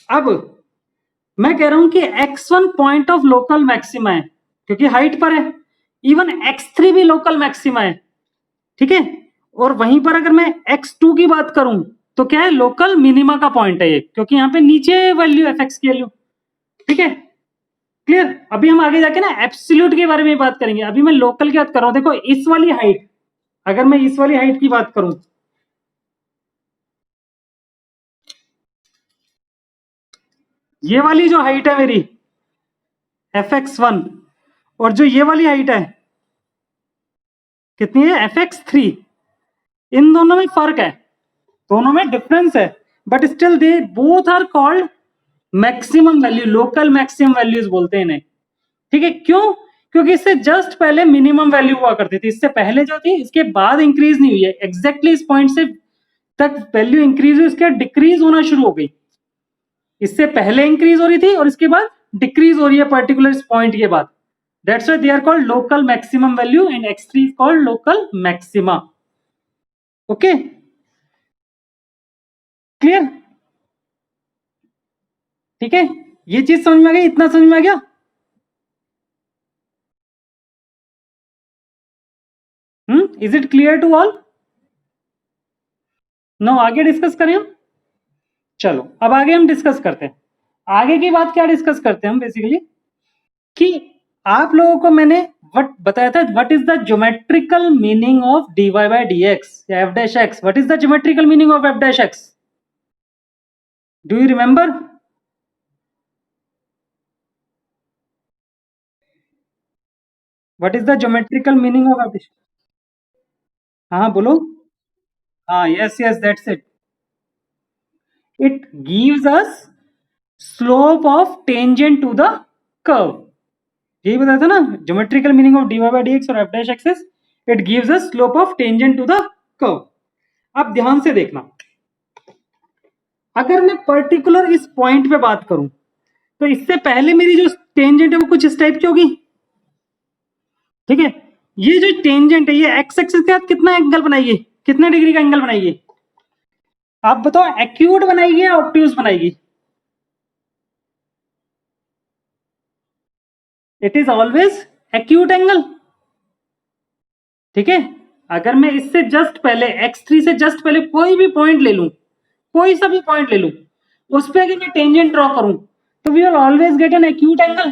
अब मैं कह रहा हूं कि x1 point of local maxima है, क्योंकि हाइट पर है। इवन x3 भी लोकल मैक्सिमा है, ठीक है। और वहीं पर अगर मैं x2 की बात करूं तो क्या है? लोकल मिनिमा का पॉइंट है ये, क्योंकि यहाँ पे नीचे वैल्यू fx की वैल्यू, ठीक है। क्लियर? अभी हम आगे जाके ना एब्सोल्यूट के बारे में बात करेंगे, अभी मैं लोकल की बात कर रहा हूं। देखो इस वाली हाइट, अगर मैं इस वाली हाइट की बात करूं, ये वाली जो हाइट है मेरी fx1, और जो ये वाली हाइट है कितनी है? fx3। इन दोनों में फर्क है, दोनों में डिफरेंस है, but still they both are called maximum value, local maximum values बोलते हैं इन्हें, ठीक है। क्यों? क्योंकि इससे जस्ट पहले मिनिमम वैल्यू हुआ करती थी, इससे पहले जो थी, इसके बाद इंक्रीज नहीं हुई है। एग्जैक्टली इस पॉइंट से तक वैल्यू इंक्रीज हुई, उसके डिक्रीज होना शुरू हो गई। इससे पहले इंक्रीज हो रही थी और इसके बाद डिक्रीज हो रही है पर्टिकुलर पॉइंट के बाद। That's why they are called local maximum value and x3 is called local maxima. Okay, clear? ठीक है, ये चीज समझ में आ गई? इतना समझ में आ गया? Is it clear to all? No, आगे डिस्कस करें हम। चलो अब आगे हम डिस्कस करते हैं। आगे की बात क्या डिस्कस करते हैं हम बेसिकली, कि आप लोगों को मैंने वट बताया था, what is the geometrical meaning of dy by dx या f dash x? What is the geometrical meaning of f dash x? Do you remember? What is the geometrical meaning of f dash? हाँ बोलो। हाँ, yes yes, that's it. It gives us slope of tangent to the curve. यही बताया था ना, geometrical meaning of dy by dx और f dash x is it gives us slope of tangent to the curve। अब ध्यान से देखना, अगर मैं पर्टिकुलर इस पॉइंट पे बात करूं तो इससे पहले मेरी जो टेंजेंट है वो कुछ इस टाइप की होगी, ठीक है। ये जो टेंजेंट है ये एक्स एक्सिस के साथ कितना एंगल बनाएगी, कितने डिग्री का एंगल बनाएगी? आप बताओ, एक्यूट बनाएगी या ऑब्ट्यूज बनाएगी? It is always acute angle, ठीक है। अगर मैं इससे जस्ट पहले x3 से जस्ट पहले कोई भी पॉइंट ले लूं, कोई सा भी पॉइंट ले लूं, उस पर अगर मैं टेंजेंट ड्रॉ करूं तो we will always get an acute angle,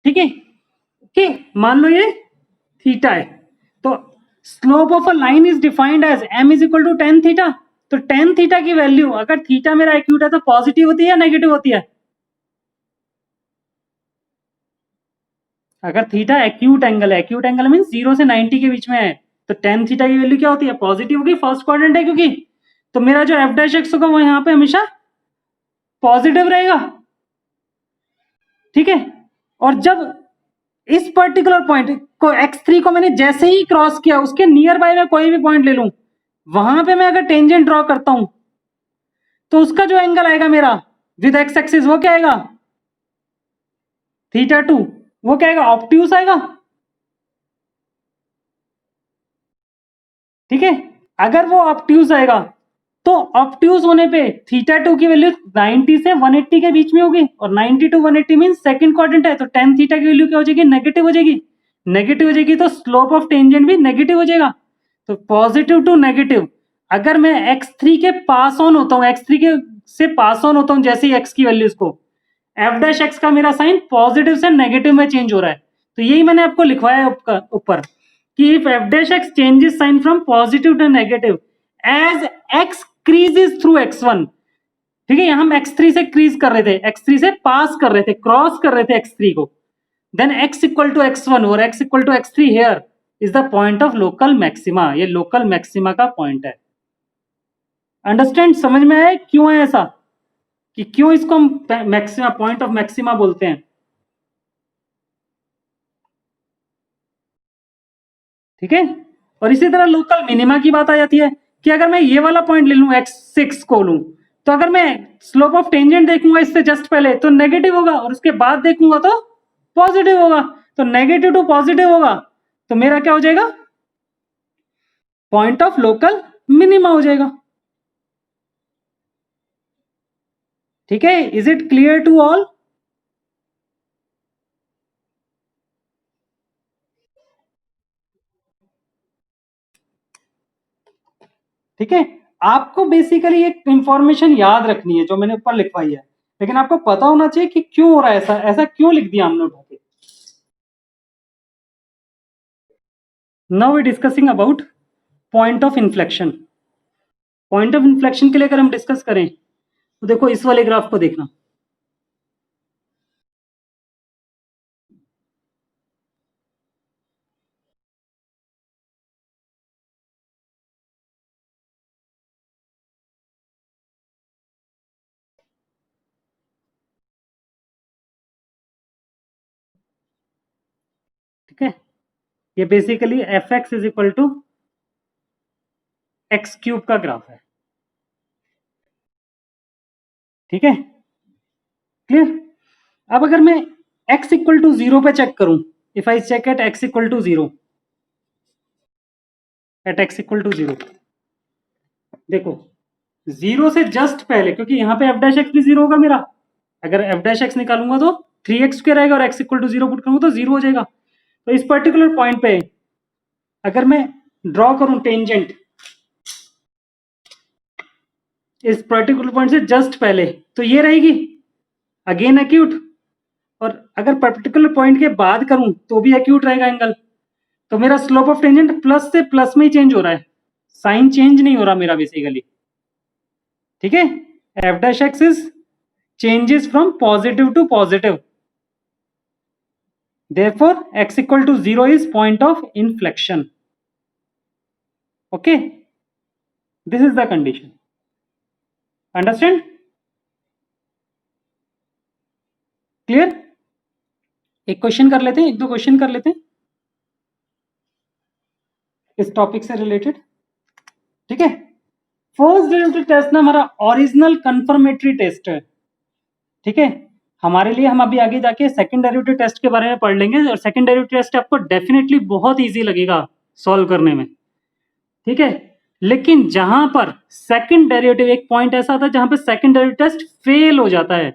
ठीक है। ओके, मान लो ये थीटा है, तो slope of a line is defined as m is equal to tan theta. तो टेन थीटा की वैल्यू अगर थीटा मेरा एक्यूट है तो पॉजिटिव होती है या नेगेटिव होती है? अगर थीटा एक्यूट एंगल है, एक्यूट एंगल मीन 0 से 90 के बीच में है, तो टेन थीटा की वैल्यू क्या होती है? पॉजिटिव होगी, फर्स्ट क्वाड्रेंट है क्योंकि। तो मेरा जो एफ डैश एक्स होगा वो यहाँ पे हमेशा पॉजिटिव रहेगा, ठीक है। और जब इस पर्टिकुलर पॉइंट को x3 को मैंने जैसे ही क्रॉस किया, उसके नियर बाय में कोई भी पॉइंट ले लूं, वहां पे मैं अगर टेंजेंट ड्रॉ करता हूं तो उसका जो एंगल आएगा मेरा विद एक्स एक्सिस वो क्या आएगा, θ2। वो क्या आएगा, ऑब्ट्यूस आएगा। ठीक है, अगर वो ऑब्ट्यूस आएगा तो ऑब्ट्यूस होने पे θ2 की वैल्यू 90 से 180 के बीच में होगी, और 90 टू 180 मीन सेकंड क्वाड्रेंट है, तो tan थीटा की वैल्यू क्या हो जाएगी, नेगेटिव हो जाएगी। नेगेटिव हो जाएगी तो स्लोप ऑफ टेंजेंट भी नेगेटिव हो जाएगा। तो पॉजिटिव टू नेगेटिव, अगर मैं x3 के पास ऑन होता हूं, x3 के से पास ऑन होता हूं जैसे ही x की वैल्यूज को, एफ डैश एक्स का मेरा साइन पॉजिटिव से नेगेटिव में चेंज हो रहा है। तो यही मैंने आपको लिखवाया है ऊपर कि if f dash x changes sign from positive to negative as x creases through x1। ठीक है, यहां हम x3 से क्रीज कर रहे थे, x3 से पास कर रहे थे, क्रॉस कर रहे थे x3 को, then x equal to x1 और x equal to x3 here is the point of local maxima. ये लोकल मैक्सिमा का पॉइंट है। अंडरस्टैंड, समझ में आया क्यों है ऐसा, कि क्यों इसको हम मैक्सिमा, पॉइंट ऑफ मैक्सिमा बोलते हैं। ठीक है, और इसी तरह लोकल मिनिमा की बात आ जाती है कि अगर मैं ये वाला पॉइंट ले लूं x6 को लूं, तो अगर मैं स्लोप ऑफ टेंजेंट देखूंगा इससे जस्ट पहले तो नेगेटिव होगा, और उसके बाद देखूंगा तो पॉजिटिव होगा। तो नेगेटिव टू पॉजिटिव होगा तो मेरा क्या हो जाएगा, पॉइंट ऑफ लोकल मिनिमा हो जाएगा। ठीक है, is it clear to all. ठीक है, आपको बेसिकली एक इंफॉर्मेशन याद रखनी है जो मैंने ऊपर लिखवाई है, लेकिन आपको पता होना चाहिए कि क्यों हो रहा है ऐसा, ऐसा क्यों लिख दिया हमने उठा के। Now we discussing about point of inflection. Point of inflection के लिए अगर हम डिस्कस करें तो देखो इस वाले ग्राफ को देखना। ठीक है, ये basically f x is equal to x cube का ग्राफ है। ठीक है, क्लियर। अब अगर मैं x इक्वल टू 0 पे चेक करूं, if I check at x equal to 0, at x equal to 0, देखो 0 से जस्ट पहले, क्योंकि यहां पे f डैश एक्स भी 0 होगा मेरा, अगर f डैश एक्स निकालूंगा तो 3x स्क्वायर आएगा, और x इक्वल टू 0 पुट करूंगा तो 0 हो जाएगा। तो इस पर्टिकुलर पॉइंट पे अगर मैं ड्रॉ करूं टेंजेंट इस पर्टिकुलर पॉइंट से जस्ट पहले, तो ये रहेगी अगेन एक्यूट, और अगर पर्टिकुलर पॉइंट के बाद करूं तो भी एक्यूट रहेगा एंगल। तो मेरा स्लोप ऑफ टेंजेंट प्लस से प्लस में ही चेंज हो रहा है, साइन चेंज नहीं हो रहा मेरा बेसिकली। ठीक है, f dash x is changes from positive to positive, therefore x equal to 0 is point of inflection. Okay, this is the condition. Understand, clear. एक क्वेश्चन कर लेते हैं, एक दो क्वेश्चन कर लेते हैं इस टॉपिक से रिलेटेड। ठीक है, फर्स्ट डेरिवेटिव टेस्ट ना हमारा ओरिजिनल कंफर्मेटरी टेस्ट है। ठीक है, हमारे लिए हम अभी आगे जाके सेकंड डेरिवेटिव टेस्ट के बारे में पढ़ लेंगे, और सेकंड डेरिवेटिव टेस्ट आपको डेफिनेटली बहुत इजी लगेगा सॉल्व करने में। ठीक है, लेकिन जहां पर सेकंड डेरिवेटिव, एक पॉइंट ऐसा आता है जहां पर सेकंड डेरिवेटिव टेस्ट फेल हो जाता है।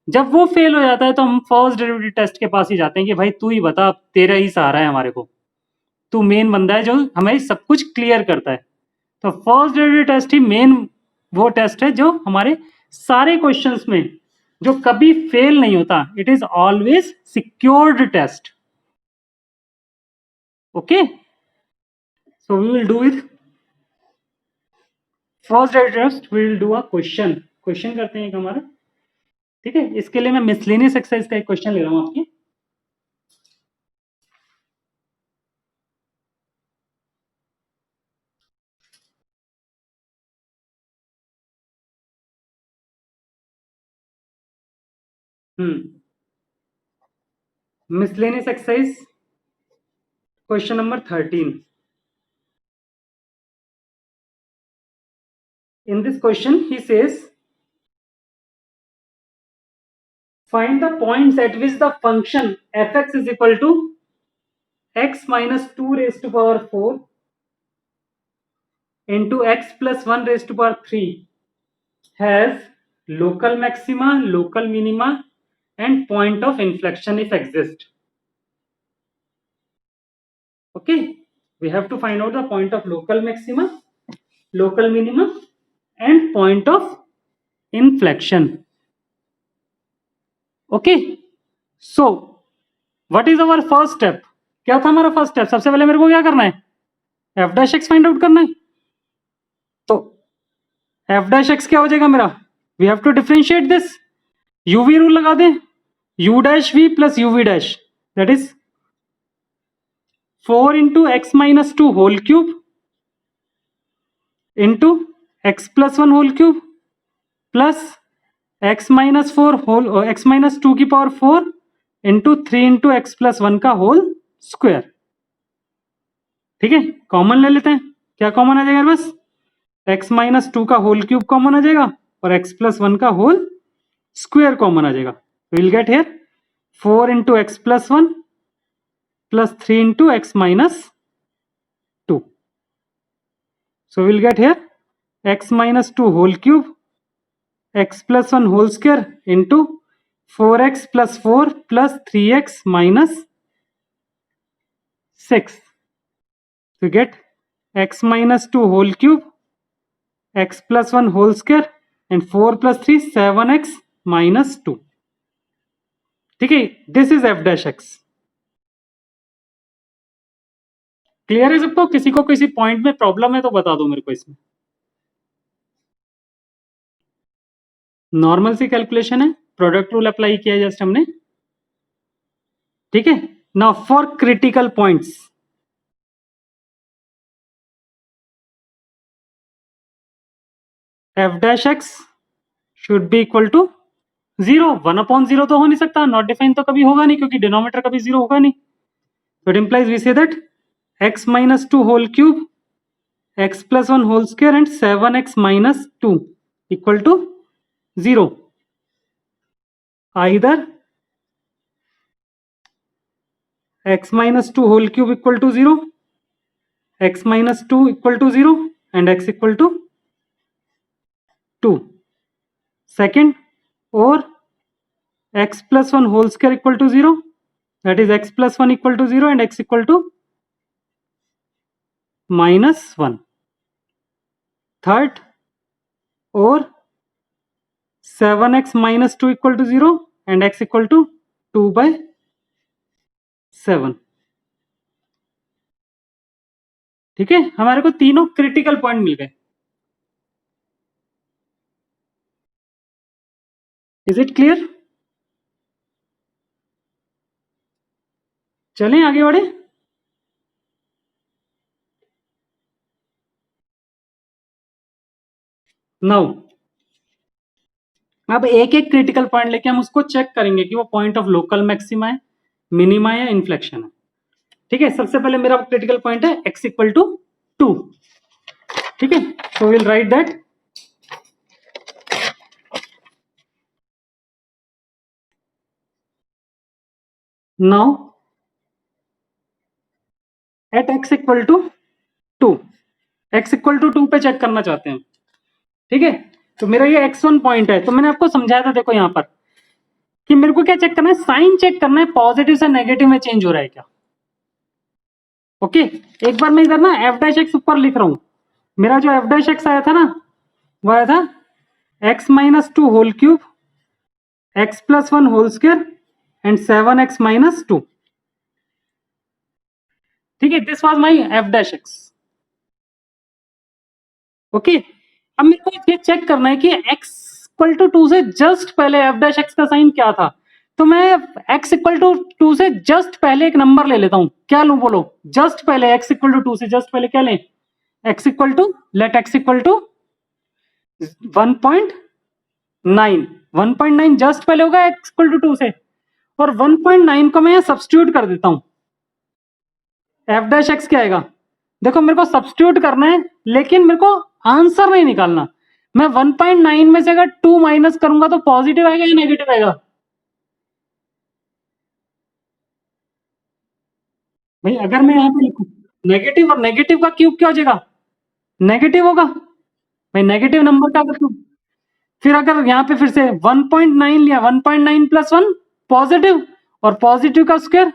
जब वो फेल हो जाता है तो हम फर्स्ट डेरिवेटिव टेस्ट के पास ही जाते हैं कि भाई तू ही बता, तेरा ही सहारा है हमारे को, तू मेन बंदा है जो हमें सब कुछ क्लियर करता है। तो फर्स्ट डेरिवेटिव टेस्ट ही मेन वो टेस्ट है जो हमारे सारे क्वेश्चंस में जो कभी फेल नहीं होता, it is always secured test. Okay, so we will do with first derivative test, we will do a question. Question करते हैं एक हमारा। ठीक है, इसके लिए मैं मिसलेनियस एक्सरसाइज का एक क्वेश्चन ले रहा हूं आपकी। Miscellaneous exercise question number 13। in this question he says find the points at which the function fx is equal to x minus 2 raised to power 4 into x plus 1 raised to power 3 has local maxima, local minima and point of inflection if exist. Okay, we have to find out the point of local maxima, local minima and point of inflection. Okay, so what is our first step? क्या था हमारा first step? सबसे पहले मेरे को क्या करना है? F dash x find out करना है. तो एफ डैश एक्स क्या हो जाएगा मेरा? We have to differentiate this. UV rule लगा दें. u dash v plus uv dash that is 4 into x minus 2 whole cube into x plus 1 whole cube plus x minus 4 whole x minus 2 की power 4 into 3 into x plus 1 का whole square. ठीक है, common ले लेते हैं. क्या common आ जाएगा बस? x minus 2 का होल क्यूब कॉमन आ जाएगा और x plus 1 का होल स्क्वायर कॉमन आ जाएगा. Will get here 4 into x plus 1 plus 3 into x minus 2. So we'll get here x minus 2 whole cube x plus 1 whole square into 4x plus 4 plus 3x minus 6. So we get x minus 2 whole cube x plus 1 whole square and 4 plus 3 7x minus 2. ठीक है, this is f dash x. Clear है सबको? किसी को किसी point में problem है तो बता दो मेरे को. इसमें नॉर्मल सी कैलकुलेशन है, प्रोडक्ट रूल अप्लाई किया है जस्ट हमने. ठीक है, now for critical points f dash x should be equal to 0. 1/0 तो हो नहीं सकता. नॉट डिफाइन तो कभी होगा नहीं क्योंकि डिनोमिनेटर कभी 0 होगा नहीं. तो it implies we say that x minus 2 whole cube x plus 1 whole square and 7x minus 2 equal to 0. Either x minus 2 whole cube equal to 0, x minus 2 equal to 0 and x equal to 2. Second, or x plus 1 whole square equal to 0, that is x plus 1 equal to 0 and x equal to minus 1. Third, or 7x minus 2 equal to 0 and x equal to 2/7. ठीक है, हमारे को तीनों critical point मिल गए. Is it clear? चलें आगे बढ़े. Now अब एक एक क्रिटिकल पॉइंट लेके हम उसको चेक करेंगे कि वो पॉइंट ऑफ लोकल मैक्सिमा है, मिनिमा है या इन्फ्लेक्शन है. ठीक है, सबसे पहले मेरा क्रिटिकल पॉइंट है x इक्वल टू 2. ठीक है, so will write that now at x equal to 2. x equal to 2 पे चेक करना चाहते हैं. ठीक है, तो मेरा ये x1 पॉइंट है. तो मैंने आपको समझाया था, देखो यहां पर कि मेरे को क्या चेक करना है? साइन चेक करना है, पॉजिटिव से नेगेटिव में चेंज हो रहा है क्या. ओके, एक बार मैं इधर ना एफ डैश एक्स ऊपर लिख रहा हूं. मेरा जो एफ डैश एक्स आया था ना, वो आया था x minus 2 whole cube x plus 1 whole square and 7x minus 2. ठीक है, this was my F dash x. Okay, अब मेरे को ये चेक करना है कि x इक्वल टू 2 से जस्ट पहले एफ डैश एक्स का साइन क्या था. तो मैं x इक्वल टू 2 से जस्ट पहले एक नंबर ले लेता हूं. क्या लूं बोलो? जस्ट पहले x इक्वल टू 2 से जस्ट पहले क्या लें? x equal to, let x equal to 1.9. 1.9 just पहले होगा x इक्वल टू 2 से, और 1.9 को मैं यहां सब्स्टिट्यूट कर देता हूं. एफ डैश एक्स क्या आएगा? देखो मेरे को सब्स्टिट्यूट करना है, लेकिन मेरे को आंसर नहीं निकालना. मैं 1.9 में से अगर 2 माइनस करूंगा तो पॉजिटिव आएगा या नेगेटिव आएगा? भाई अगर मैं यहाँ पे लिखूं नेगेटिव, और नेगेटिव का क्यूब क्या हो जाएगा? नेगेटिव होगा। भाई नेगेटिव नंबर का क्यूब। फिर अगर यहाँ पे फिर से 1.9 लिया, 1.9 प्लस 1 पॉजिटिव, और पॉजिटिव का स्क्वायर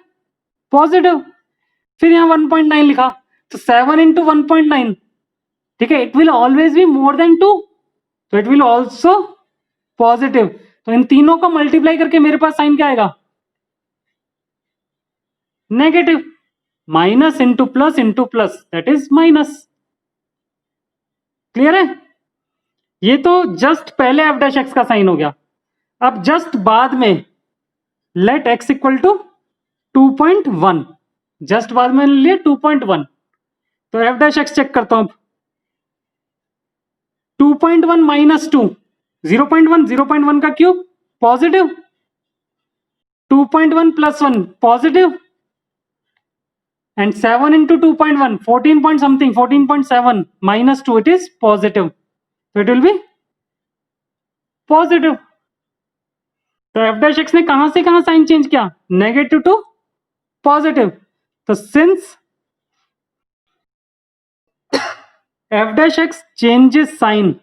पॉजिटिव, फिर यहाँ 1.9 लिखा, तो 7 इंटू 1.9, ठीक है, it will always be more than 2, तो इट विल ऑल्सो पॉजिटिव। तो इन तीनों को मल्टीप्लाई करके मेरे पास साइन क्या आएगा? Negative. Minus into plus that is minus. Clear है? ये तो जस्ट पहले एफ डैश एक्स का साइन हो गया। अब जस्ट बाद में let x equal to 2.1, just बाद में लिए 2.1, तो एफ डैश एक्स चेक करता हूं। 2.1 माइनस 2, 0.1, 0.1 का cube positive, 2.1 plus 1 positive, and 7 into 2.1, 14 point something, 14.7 minus 2, it is positive, so it will be positive. तो एफ डैश एक्स ने कहां से कहां साइन चेंज किया? Negative to positive. तो since f dash x changes sign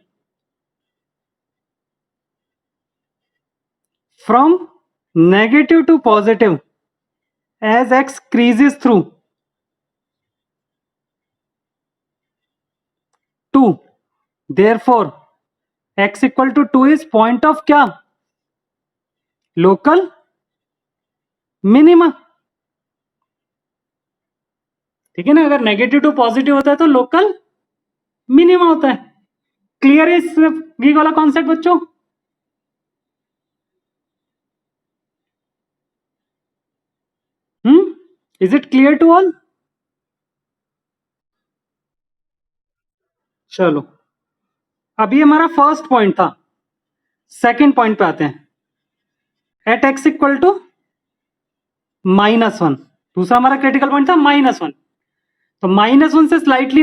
from negative to positive as x creases through 2, therefore x equal to 2 is point of क्या? Local minima. ठीक है ना? अगर नेगेटिव टू पॉजिटिव होता है तो लोकल मिनिमा होता है। क्लियर है इस वीक वाला कॉन्सेप्ट बच्चों? Is it clear to all? चलो, अब ये हमारा फर्स्ट पॉइंट था। सेकंड पॉइंट पे आते हैं। एट एक्स इक्वल टू -1, दूसरा हमारा क्रिटिकल पॉइंट था -1। तो -1 से स्लाइटली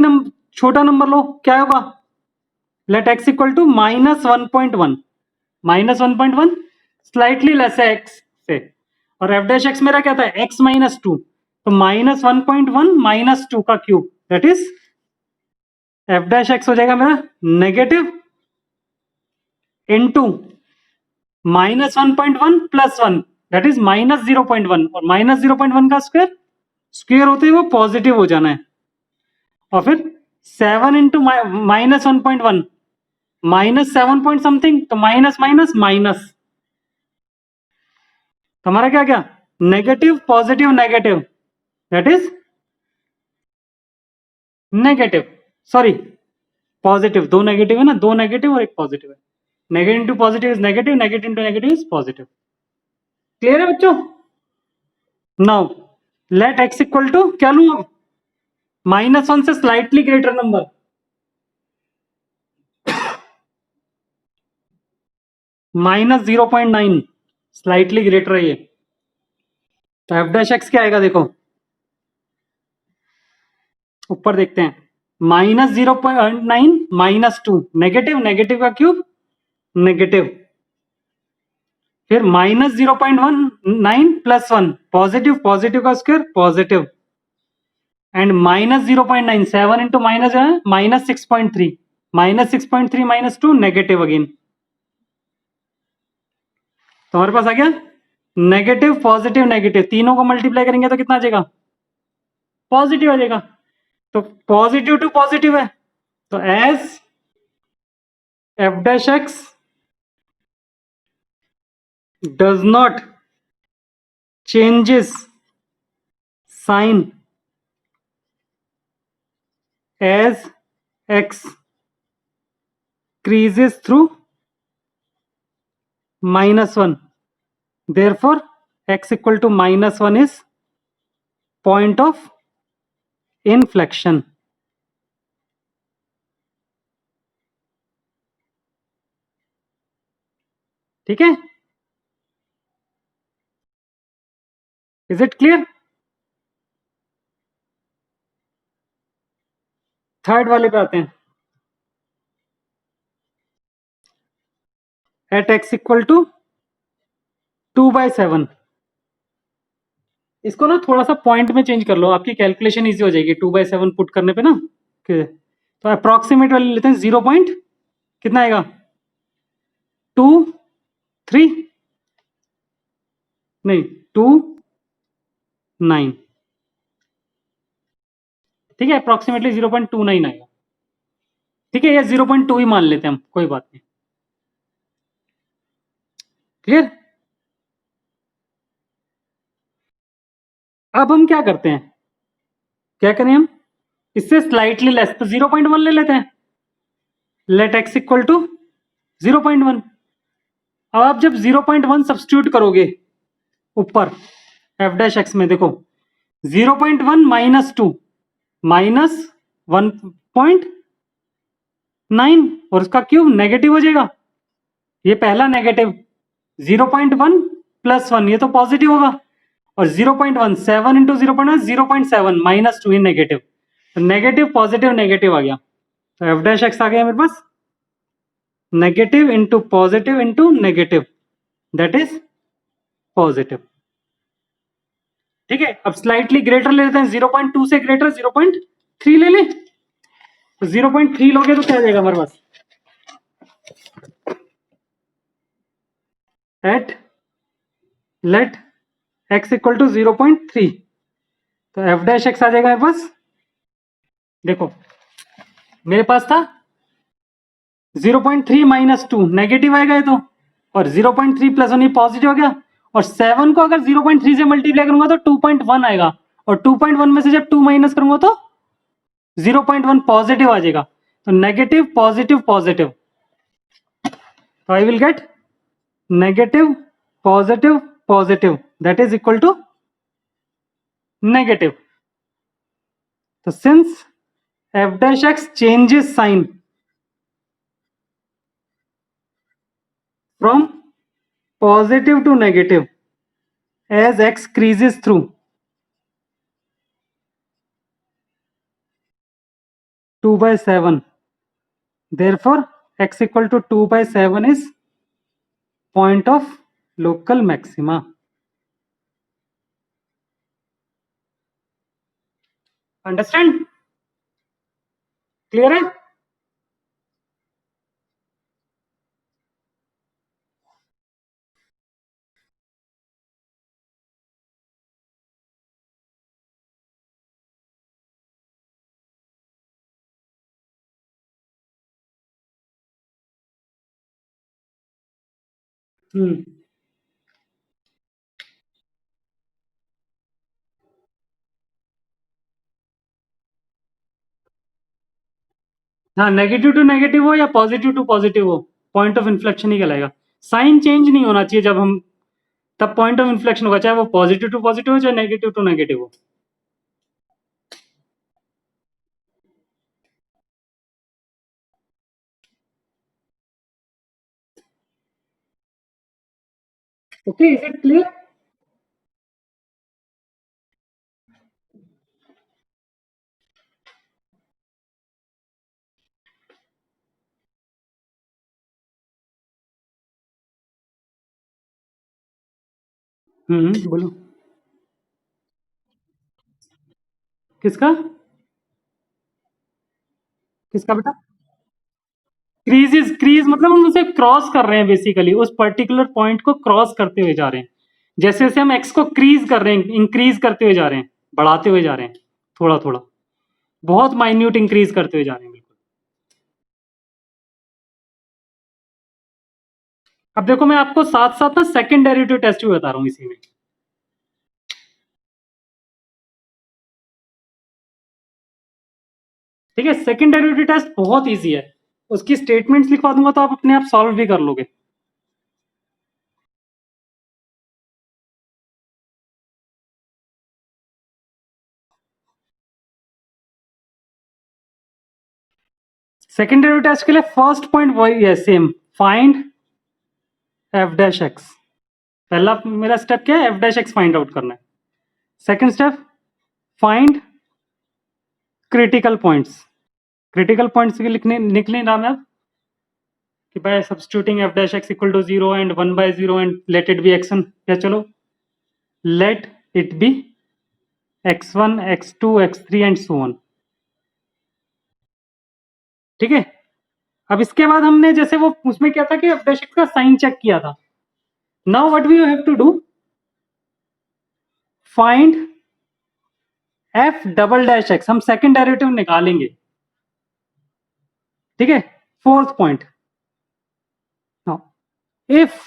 छोटा नंबर लो, क्या होगा? Let x equal to -1.1, -1.1 slightly less है एक्स से, और एफ डैश एक्स मेरा क्या था? x -2, तो -1.1 -2 का cube that is F dash x हो जाएगा मेरा negative into -1.1 plus 1 that is -0.1, और -0.1 का स्क्वायर, स्क्वायर होते ही वो पॉजिटिव हो जाना है। और फिर 7 इंटू -1.1 -7 पॉइंट समथिंग, तो माइनस माइनस माइनस, तो हमारा क्या क्या? Negative positive negative that is negative, sorry positive, दो नेगेटिव है ना, दो नेगेटिव और एक पॉजिटिव है। Negative into positive is negative, negative into negative is positive. Clear है बच्चों? Now let x equal to क्या लू? -1 से slightly greater number, -0.9 slightly greater है ये, तो एफ डैश एक्स क्या आएगा? देखो ऊपर देखते हैं, -0.9 -2 नेगेटिव, नेगेटिव का क्यूब नेगेटिव, फिर -0.19 प्लस 1 पॉजिटिव, पॉजिटिव का square positive, and -0.9 7 into minus है -6.3, -6.3 -2 नेगेटिव अगेन। तो हमारे पास आ गया नेगेटिव पॉजिटिव नेगेटिव, तीनों को मल्टीप्लाई करेंगे तो कितना आ जाएगा? पॉजिटिव आ जाएगा। तो पॉजिटिव टू पॉजिटिव है, तो as f dash x does not changes sign as x creases through -1, therefore x equal to -1 is point of inflection। ठीक है? Is it clear? थर्ड वाले पे आते हैं। At x equal to 2/7। इसको ना थोड़ा सा पॉइंट में चेंज कर लो, आपकी कैलकुलेशन इजी हो जाएगी 2/7 पुट करने पे ना। तो अप्रोक्सीमेट वाले लेते हैं 0 पॉइंट कितना आएगा 2 3 नहीं 2 9, ठीक है, अप्रोक्सीमेटली 0.29 आएगा, ठीक है, या 0.2 ही मान लेते हैं हम, कोई बात नहीं। क्लियर। अब हम क्या करते हैं, क्या करें हम, इससे स्लाइटली लेस तो 0.1 ले लेते हैं, लेट एक्स इक्वल टू 0.1। अब आप जब 0.1 सब्स्टिट्यूट करोगे ऊपर एफ डैश एक्स में, देखो 0.1 -2 -1.9 और उसका क्यूब नेगेटिव हो जाएगा, ये पहला नेगेटिव 0.1 + 1 ये तो पॉजिटिव होगा, और 0.1 7 इंटू 0.1 0.7 -2 ये नेगेटिव, तो नेगेटिव पॉजिटिव नेगेटिव आ गया, तो एफ डैश एक्स आ गया मेरे पास negative into positive into negative, that is positive. ठीक है, अब स्लाइटली ग्रेटर ले लेते हैं, 0.2 से ग्रेटर 0.3 ले लें, तो 0.3 लोगे तो क्या आ जाएगा हमारे पास, at let x equal to 0.3, तो एफ डैश एक्स आ जाएगा मेरे पास, देखो मेरे पास था 0.3 -2 नेगेटिव आएगा ये तो, और 0.3 + 1 ये पॉजिटिव हो गया, और 7 को अगर 0.3 से मल्टीप्लाई करूंगा तो 2.1 आएगा, और 2.1 में से जब 2 माइनस करूंगा तो 0.1 पॉजिटिव आ जाएगा, तो नेगेटिव पॉजिटिव पॉजिटिव, तो I will get negative positive positive that is equal to negative. तो since f dash x changes sign from positive to negative as x creases through 2/7, therefore x equal to 2/7 is point of local maxima। Understand, clear है। हाँ, negative to negative हो या positive to positive हो, point of inflection ही कहलाएगा, sign change नहीं होना चाहिए जब हम, तब पॉइंट ऑफ इन्फ्लेक्शन होगा, चाहे वो पॉजिटिव टू पॉजिटिव हो चाहे नेगेटिव टू नेगेटिव हो। Okay, is it clear. बोलो किसका, किसका बेटा, क्रीज, क्रीज मतलब हम उसे क्रॉस कर रहे हैं, बेसिकली उस पर्टिकुलर पॉइंट को क्रॉस करते हुए जा रहे हैं, जैसे जैसे हम एक्स को क्रीज कर रहे हैं, इंक्रीज करते हुए जा रहे हैं, बढ़ाते हुए जा रहे हैं, थोड़ा थोड़ा बहुत माइन्यूट इंक्रीज करते हुए जा रहे हैं बिल्कुल। अब देखो मैं आपको साथ साथ ना सेकंड डेरिवेटिव टेस्ट भी बता रहा हूं इसी में। ठीक है, सेकंड डेरिवेटिव टेस्ट बहुत इजी है, उसकी स्टेटमेंट्स लिखवा दूंगा तो आप अपने आप सॉल्व भी कर लोगे। सेकंड डेरिवेटिव टेस्ट के लिए फर्स्ट पॉइंट वही है, same, find F dash x. पहला मेरा स्टेप क्या है, f dash x find out करना है। Second step, find critical points. Critical points के लिखने निकले नाम है, कि by substituting f dash x equal to 0 and 1 by 0 and let it be x1, क्या चलो let it be x1 x2 x3 and so on, ठीक है। अब इसके बाद हमने जैसे वो उसमें क्या था कि f dash x का साइन चेक किया था। Now what we have to do, find f double dash x, हम सेकंड डेरिवेटिव निकालेंगे, ठीक है। Fourth point, if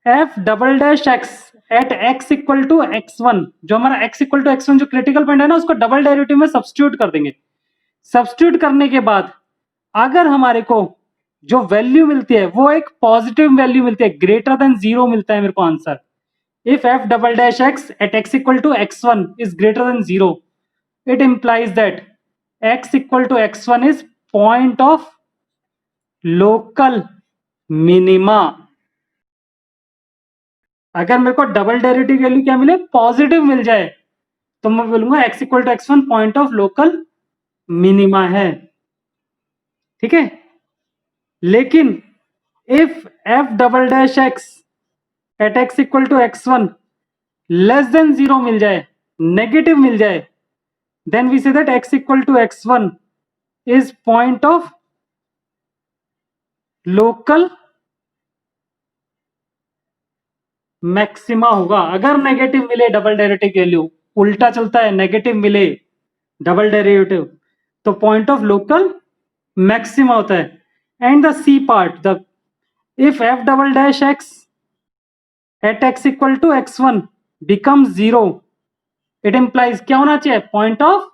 f double dash x at x equal to x1, जो हमारा x इक्वल टू x1 जो critical point है ना, उसको डबल डेरिवेटिव में सब्स्टिट्यूट कर देंगे। सब्स्टिट्यूट करने के बाद अगर हमारे को जो वैल्यू मिलती है वो एक पॉजिटिव वैल्यू मिलती है, ग्रेटर देन 0 मिलता है मेरे को answer. If f double dash x at x equal to x1 is greater than 0, it implies that x equal to x1 is point of local minima। अगर मेरे को डबल डेरिवेटिव वैल्यू क्या मिले, positive मिल जाए, तो मैं बोलूंगा x equal to x1 point of local minima है, ठीक है। लेकिन if f double dash x at x equal to x1 less than 0 मिल जाए, नेगेटिव मिल जाए, then we say that x equal to x1 is point of local maxima होगा। अगर negative मिले डबल डेरिवेटिव वैल्यू, उल्टा चलता है, नेगेटिव मिले डबल डेरिवेटिव, तो पॉइंट ऑफ लोकल मैक्सिमा होता है। And the C part, the if f double dash x at x equal to x1 become 0, it implies क्या होना चाहिए, पॉइंट ऑफ,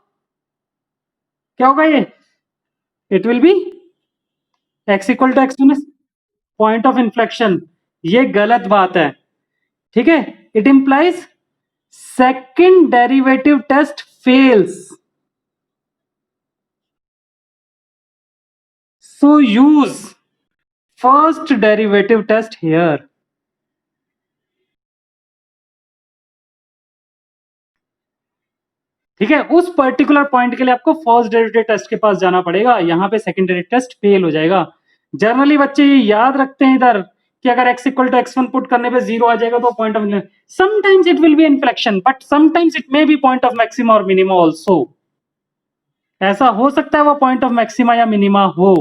क्या होगा ये, it will be x equal to x1 point of inflection. ये गलत बात है, ठीक है। It implies second derivative test fails, so use first derivative test here. ठीक है, उस पर्टिकुलर पॉइंट के लिए आपको फर्स्ट डेरिवेटिव टेस्ट के पास जाना पड़ेगा, यहां पे सेकंड डेरिवेटिव टेस्ट फेल हो जाएगा। जनरली बच्चे ये याद रखते हैं इधर कि अगर x equal to x1 put करने पे 0 आ जाएगा तो point of, sometimes it will B inflection but sometimes it may be point of maxima और मिनिमा आल्सो। ऐसा हो सकता है वो पॉइंट ऑफ मैक्सिमा या मिनिमा हो,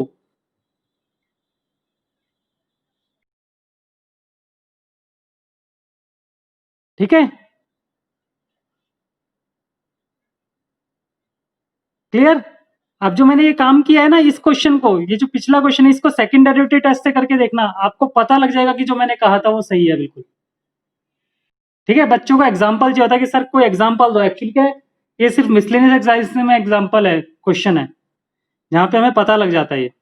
ठीक है, क्लियर। अब जो मैंने ये काम किया है ना, इस क्वेश्चन को, ये जो पिछला क्वेश्चन है, इसको सेकंड डेरिवेटिव टेस्ट से करके देखना, आपको पता लग जाएगा कि जो मैंने कहा था वो सही है बिल्कुल, ठीक है। बच्चों का एग्जाम्पल जो होता है कि सर कोई एग्जाम्पल दो, एक्चुअली क्या है, ये सिर्फ मिसलेनियस एक्सरसाइज में एग्जाम्पल है, क्वेश्चन है, जहां पे हमें पता लग जाता है ये।